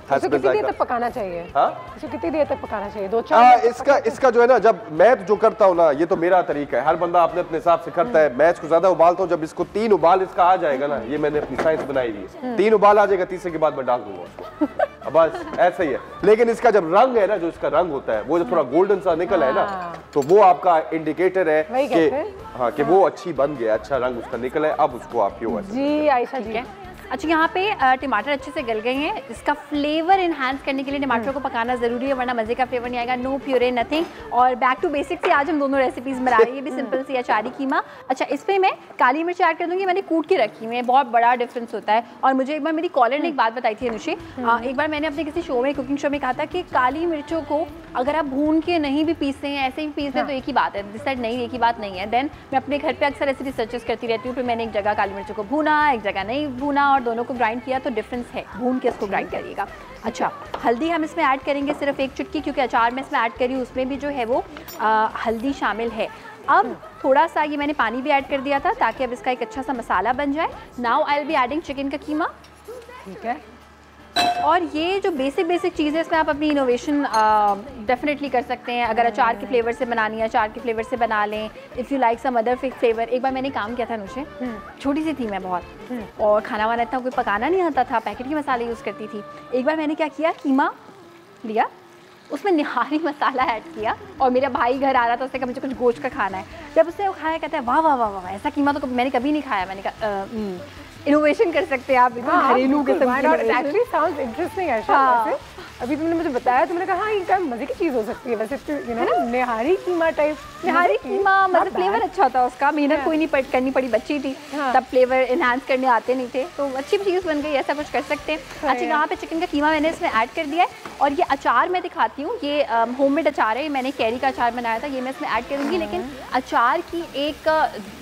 इसको कितनी देर तक पकाना चाहिए? हाँ, इसको कितनी देर तक पकाना चाहिए? 2-4 इसका जो है ना, जब मैं जो करता हूँ ना, ये तो मेरा तरीका है, हर बंदा अपने अपने हिसाब से करता है। मैं इसको ज्यादा उबालता हूँ, जब इसको 3 उबाल इसका आ जाएगा ना, ये मैंने अपनी साइंस बनाई हुई है, 3 उबाल आ जाएगा, तीसरे के बाद मैं डाल दूंगा उसको। बस ऐसा ही है। लेकिन इसका जब रंग है ना, जो इसका रंग होता है, वो जो थोड़ा गोल्डन सा निकल है ना, तो वो आपका इंडिकेटर है कि हाँ, कि वो अच्छी बन गया, अच्छा रंग उसका निकल है। अब उसको आप क्यों जी आयशा जी। अच्छा, यहाँ पे टमाटर अच्छे से गल गए हैं। इसका फ्लेवर इन्हांस करने के लिए टमाटर को पकाना ज़रूरी है, वरना मज़े का फ्लेवर नहीं आएगा। No puree nothing. और बैक टू बेसिक से आज हम दोनों रेसिपीज़ बना रहे हैं। ये भी सिंपल सी अचारी कीमा। अच्छा, इस पर मैं काली मिर्च ऐड कर दूँगी, मैंने कूट के रखी हुई है, बहुत बड़ा डिफरेंस होता है। और मुझे एक बार मेरी कॉलर ने एक बात बताई थी अनुषे, एक बार मैंने अपने किसी शो में, कुकिंग शो में कहा था कि काली मिर्चों को अगर आप भून के नहीं भी पीसते हैं, ऐसे ही पीसते हैं, तो एक ही बात है। दिस साइड नहीं, एक ही बात नहीं है। देन मैं अपने घर पे अक्सर ऐसी रिसर्चेस करती रहती हूँ, फिर मैंने एक जगह काली मिर्चों को भूना, एक जगह नहीं भूना, और दोनों को ग्राइंड किया, तो डिफरेंस है। भून के इसको ग्राइंड करिएगा। अच्छा, हल्दी हम इसमें ऐड करेंगे सिर्फ 1 चुटकी, क्योंकि अचार में इसमें ऐड करी, उसमें भी जो है वो हल्दी शामिल है। अब थोड़ा सा ये मैंने पानी भी ऐड कर दिया था, ताकि अब इसका एक अच्छा सा मसाला बन जाए। Now I will be adding chicken का कीमा। ठीक है, और ये जो बेसिक चीज़ है, इसमें आप अपनी इनोवेशन डेफिनेटली कर सकते हैं। अगर अचार के फ्लेवर से बनानी है, अचार के फ्लेवर से बना लें। If you like some other flavour. एक बार मैंने काम किया था अनुषे, छोटी सी थी मैं बहुत, और खाना वाना इतना कोई पकाना नहीं आता था, पैकेट के मसाले यूज़ करती थी। एक बार मैंने क्या किया, कीमा लिया, उसमें निहारी मसाला ऐड किया, और मेरा भाई घर आ रहा था, उसने कहा मुझे कुछ गोश्त का खाना है। जब उसने वो खाया, कहता है वाह वाह वाह वाह, ऐसा कीमा तो मैंने कभी नहीं खाया। मैंने कहा इनोवेशन कर सकते हैं आप, घरेलू किस्म की। एक्चुअली साउंड्स इंटरेस्टिंग है। अभी तुमने मुझे बताया तो मैंने कहा हाँ, ये क्या मजे की चीज़ हो सकती है। वैसे you know nihari keema type, nihari keema मतलब फ्लेवर अच्छा था उसका। मेहनत कोई नहीं करनी पड़ी, बच्ची थी तब, फ्लेवर इन्हांस करने आते नहीं थे, तो अच्छी चीज़ बन गई। ऐसा कुछ कर सकते हैं। अच्छा, यहाँ पे चिकन का कीमा मैंने इसमें ऐड कर दिया है, और ये अचार मैं दिखाती हूँ। ये होममेड अचार है, मैंने कैरी का अचार बनाया था, ये मैं इसमें ऐड करूँगी। लेकिन अचार की एक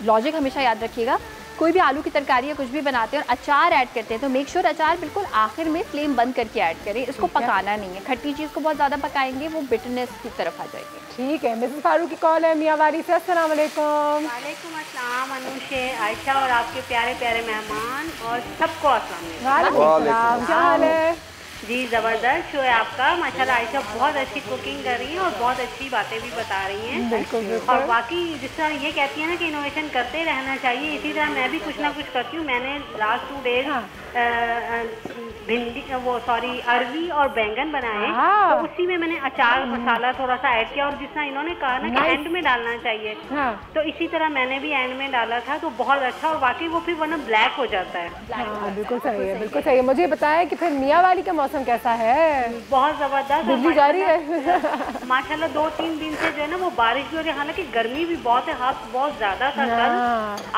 लॉजिक हमेशा याद रखिएगा, कोई भी आलू की तरकारी या कुछ भी बनाते हैं और अचार ऐड करते हैं तो मेक श्योर अचार बिल्कुल आखिर में फ्लेम बंद करके ऐड करें, इसको पकाना नहीं है। खट्टी चीज़ को बहुत ज़्यादा पकाएंगे वो बिटरनेस की तरफ आ जाएगी। ठीक है, मिसेस फारूक की कॉल है मियांवारी से। अस्सलाम वालेकुम। वालेकुम अस्सलाम अनुशे, आयशा और आपके प्यारे प्यारे मेहमान और सबको अस्सलाम वालेकुम। क्या हाल है? जी ज़बरदस्त शो है आपका माशाल्लाह। आयशा बहुत अच्छी कुकिंग कर रही हैं और बहुत अच्छी बातें भी बता रही हैं। बिल्कुल। और बाकी जिस तरह ये कहती है ना कि इनोवेशन करते रहना चाहिए, इसी तरह मैं भी कुछ ना कुछ करती हूँ। मैंने लास्ट 2 डेज भिंडी अरवी और बैंगन बनाए, तो उसी में मैंने अचार मसाला थोड़ा सा ऐड किया और जिस तरह इन्होंने कहा ना कि एंड में डालना चाहिए, तो इसी तरह मैंने भी एंड में डाला था, तो बहुत अच्छा। और वाकई वो फिर वरना ब्लैक हो जाता है। बिल्कुल सही है, बिल्कुल सही है। मुझे बताया कि फिर मियांवारी का मौसम कैसा है? बहुत जबरदस्त, बिजली जारी है माशाल्लाह। 2-3 दिन से जो है ना वो बारिश भी हो रही है, हालांकि गर्मी भी बहुत है, हाथ बहुत ज्यादा था कल।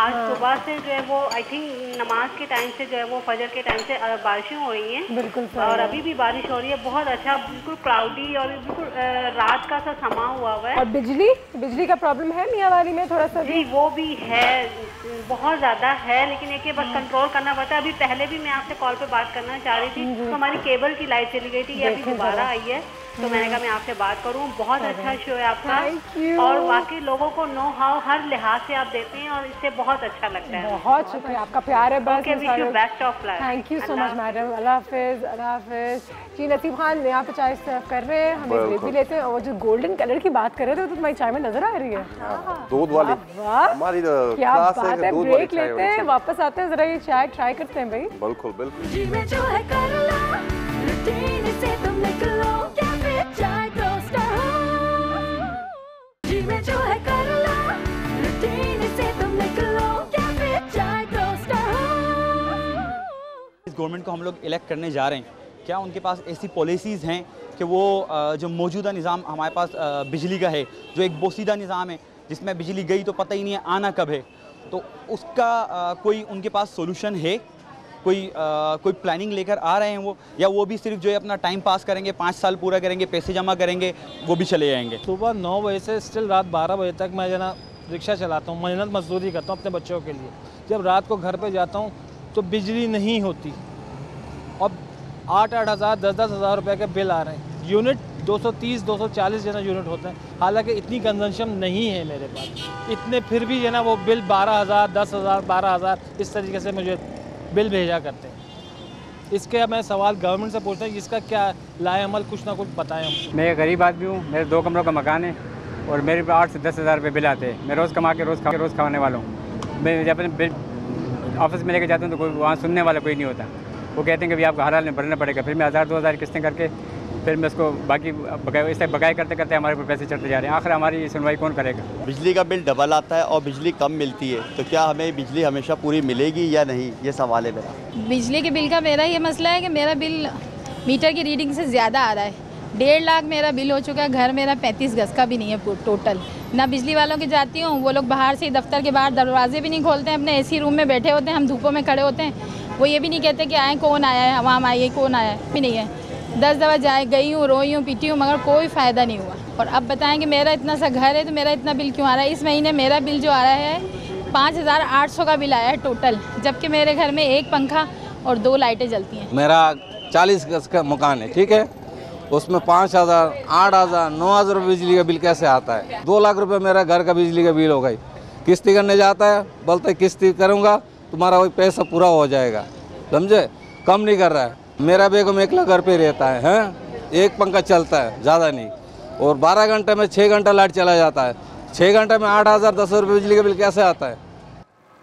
आज सुबह से जो है वो आई थिंक नमाज के टाइम से जो है वो फजर के टाइम से बारिशें हो रही हैं। बिल्कुल और अभी भी बारिश हो रही है, बहुत अच्छा, बिल्कुल क्लाउडी और बिल्कुल रात का सा समा हुआ है। और बिजली का प्रॉब्लम है मियांवारी में थोड़ा सा? जी वो भी है, बहुत ज़्यादा है, लेकिन एक बस कंट्रोल करना पड़ता है। अभी पहले भी मैं आपसे कॉल पे बात करना चाह रही थी, तो हमारी केबल की लाइट चली गई थी, ये अभी दोबारा आई है, तो मैंने कहा मैं आपसे बात करूं। बहुत अच्छा शो है आपका और वाकई लोगों को नो हाउ हर लिहाज से आप देते हैं और इससे बहुत अच्छा लगता है। बहुत शुक्रिया, आपका प्यार है। बस best of luck. Thank you so much madam. अल्लाह हाफिज़। अल्लाह हाफिज़। जी नसीब खान यहाँ पे चाय सर्व कर रहे हैं, हम एक भी लेते हैं। और जो गोल्डन कलर की बात कर रहे थे तो तुम्हारी चाय में नजर आ रही है दूध वाली। हमारी क्या बात है। ब्रेक लेते हैं, वापस आते हैं, जरा ये चाय ट्राई करते हैं भाई। बिल्कुल बिल्कुल। जी में जो है कर लो, रूटीन से तुम निकलो, क्या फिर चाय टोस्टर हो। जी में जो है कर लो, रूटीन से तुम निकलो, क्या फिर चाय टोस्टर हो। इस गवर्नमेंट को हम लोग इलेक्ट करने जा रहे हैं, क्या उनके पास ऐसी पॉलिसीज़ हैं कि वो जो मौजूदा निज़ाम हमारे पास बिजली का है, जो एक बोसीदा निज़ाम है जिसमें बिजली गई तो पता ही नहीं है आना कब है, तो उसका कोई उनके पास सोल्यूशन है? कोई प्लानिंग लेकर आ रहे हैं वो, या वो भी सिर्फ जो है अपना टाइम पास करेंगे, 5 साल पूरा करेंगे, पैसे जमा करेंगे, वो भी चले जाएंगे? सुबह 9 बजे से स्टिल रात 12 बजे तक मैं जो ना रिक्शा चलाता हूँ, मेहनत मजदूरी करता हूँ अपने बच्चों के लिए। जब रात को घर पे जाता हूँ तो बिजली नहीं होती और 8-8 हज़ार 10-10 हज़ार रुपये के बिल आ रहे हैं। यूनिट 230-240 जना यूनिट होते हैं, हालांकि इतनी कंजम्पशन नहीं है मेरे पास, इतने फिर भी जो ना वो बिल 12,000 10,000 12,000 इस तरीके से मुझे बिल भेजा करते हैं। इसके मैं सवाल गवर्नमेंट से पूछता हूँ, इसका क्या लाए अमल कुछ ना कुछ बताएं हम। मैं गरीब आदमी हूँ, मेरे 2 कमरों का मकान है और मेरे पे 8 से 10 हज़ार रुपये बिल आते हैं। मैं रोज़ कमा के रोज़ खाने वाला हूँ। मैं जब अपने बिल ऑफिस में लेके जाता हूँ तो कोई वहाँ सुनने वाला कोई नहीं होता। वो कहते हैं कि भाई आपको हर हाल में भरना पड़ेगा। फिर मैं 1000-2000 किस्तें करके फिर मैं उसको बाकी बकाया करते करते हमारे ऊपर पैसे चढ़ते जा रहे हैं। आखिर हमारी सुनवाई कौन करेगा? बिजली का बिल डबल आता है और बिजली कम मिलती है, तो क्या हमें बिजली हमेशा पूरी मिलेगी या नहीं, ये सवाल है मेरा। बिजली के बिल का मेरा ये मसला है कि मेरा बिल मीटर की रीडिंग से ज़्यादा आ रहा है। 1.5 लाख मेरा बिल हो चुका है। घर मेरा 35 गज का भी नहीं है टोटल। ना बिजली वालों के जाती हूँ, वो लोग बाहर से ही दफ्तर के बाहर दरवाजे भी नहीं खोलते हैं, अपने एसी रूम में बैठे होते हैं, हम धूपों में खड़े होते हैं, वो ये भी नहीं कहते कि आए कौन आया है, हवा आइए कौन आया है, भी नहीं है। 10 दफ़ा गई हूँ, रोई हूँ, पीटी हूँ, मगर कोई फ़ायदा नहीं हुआ। और अब बताएं कि मेरा इतना सा घर है तो मेरा इतना बिल क्यों आ रहा है? इस महीने मेरा बिल जो आ रहा है 5,800 का बिल आया है टोटल, जबकि मेरे घर में 1 पंखा और 2 लाइटें जलती हैं। मेरा 40 गज का मकान है, ठीक है, उसमें 5,000, 8,000, 9,000 रुपये बिजली का बिल कैसे आता है? 2 लाख रुपए मेरा घर का बिजली का बिल हो गई। किस्ती करने जाता है, बोलता है किस्ती करूँगा तुम्हारा वही पैसा पूरा हो जाएगा, समझे? कम नहीं कर रहा है। मेरा बेगम एकला घर पे रहता है, हैं? 1 पंखा चलता है, ज़्यादा नहीं, और 12 घंटे में 6 घंटा लाइट चला जाता है। 6 घंटे में 8,000, 10,000 रुपये बिजली का बिल कैसे आता है?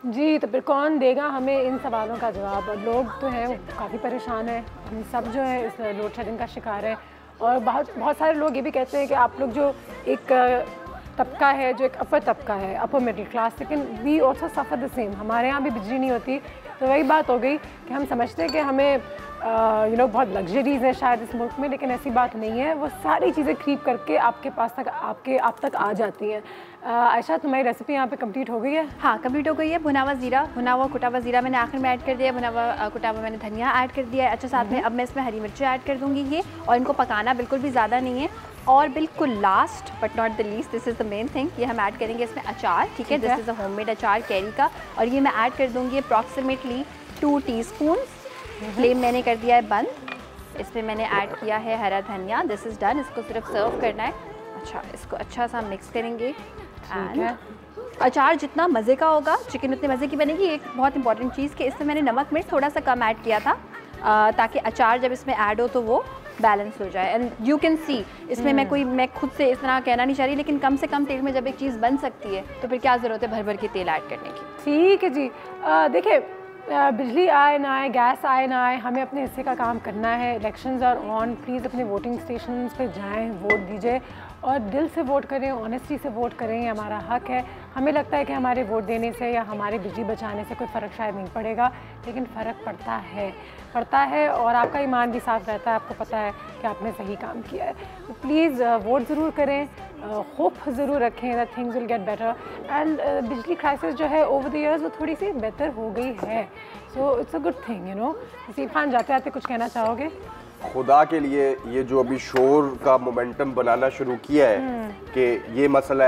जी, तो फिर कौन देगा हमें इन सवालों का जवाब? लोग तो हैं काफ़ी परेशान हैं, हम सब जो है इस लोड शेडिंग का शिकार है। और बहुत सारे लोग ये भी कहते हैं कि आप लोग जो एक तबका है, जो एक अपर तबका है, अपर मिडिल क्लास, लेकिन we also suffer the same. हमारे यहाँ भी बिजली नहीं होती, तो वही बात हो गई कि हम समझते हैं कि हमें बहुत लग्जरीज है शायद इस मुल्क में, लेकिन ऐसी बात नहीं है। वो सारी चीज़ें खरीद करके आपके पास तक आप तक आ जाती हैं। आयशा, तुम्हारी रेसिपी यहाँ पे कंप्लीट हो गई है? हाँ, कंप्लीट हो गई है। भुना हुआ ज़ीरा, भुना हुआ कुटा हुआ ज़ीरा मैंने आखिर में ऐड कर दिया, भुना हुआ कुटा हुआ मैंने धनिया ऐड कर दिया है। अच्छा, साथ में अब मैं इसमें हरी मिर्ची ऐड कर दूँगी ये, और इनको पकाना बिल्कुल भी ज़्यादा नहीं है। और बिल्कुल last but not the least, this is the main thing, ये हम ऐड करेंगे इसमें अचार। ठीक है, दिस इज़ अ होममेड अचार कैरी का, और ये मैं ऐड कर दूँगी अप्रॉक्सीमेटली 2 टीस्पून। फ्लेम मैंने कर दिया है बंद। इसमें मैंने ऐड किया है हरा धनिया। This is done. इसको सिर्फ सर्व करना है। अच्छा, इसको अच्छा सा मिक्स करेंगे। एंड अचार जितना मज़े का होगा, चिकन उतने मज़े की बनेगी। एक बहुत इंपॉर्टेंट चीज़ कि इसमें मैंने नमक मिर्च थोड़ा सा कम ऐड किया था, ताकि अचार जब इसमें ऐड हो तो वो बैलेंस हो जाए। एंड यू कैन सी इसमें मैं खुद से इस तरह कहना नहीं चाह रही, लेकिन कम से कम तेल में जब एक चीज़ बन सकती है तो फिर क्या ज़रूरत है भर भर के तेल ऐड करने की। ठीक है जी। देखिए, बिजली आए ना आए, गैस आए ना आए, हमें अपने हिस्से का काम करना है। Elections are on. प्लीज़ अपने वोटिंग स्टेशंस पे जाएं, वोट दीजिए, और दिल से वोट करें, ऑनेस्टी से वोट करें। ये हमारा हक है। हमें लगता है कि हमारे वोट देने से या हमारे बिजली बचाने से कोई फ़र्क शायद नहीं पड़ेगा, लेकिन फ़र्क पड़ता है और आपका ईमान भी साफ रहता है। आपको पता है कि आपने सही काम किया है। तो प्लीज़ वोट ज़रूर करें, होप ज़रूर रखें that things will get better. And बिजली क्राइसिस जो है ओवर द ईयर्स वो थोड़ी सी बेहतर हो गई है। So it's a good thing, you know. नसीब खान, जाते जाते कुछ कहना चाहोगे? खुदा के लिए, ये जो अभी शोर का मोमेंटम बनाना शुरू किया है कि ये मसला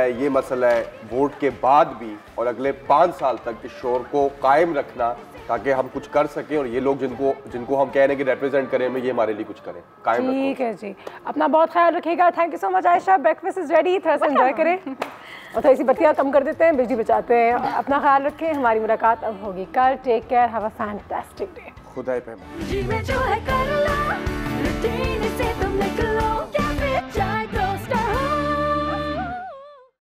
है, वोट के बाद भी और अगले 5 साल तक इस शोर को कायम रखना, ताकि हम कुछ कर सकें और ये लोग जिनको हम कह रहे हैं कि रिप्रेजेंट करें, ये हमारे लिए कुछ करें, कायम रखें। ठीक है जी, अपना बहुत ख्याल रखिएगा। Thank you so much Ayesha. Breakfast is ready, थोड़ा सा एंजॉय करें और थोड़ी सी बत्तियाँ कम कर देते हैं, बिजली बचाते हैं। अपना ख्याल रखें। हमारी मुलाकात अब होगी कल। Take care, have a fantastic day. खुदा पे जी में जो है कर लो, रूटीन से तुम निकलो।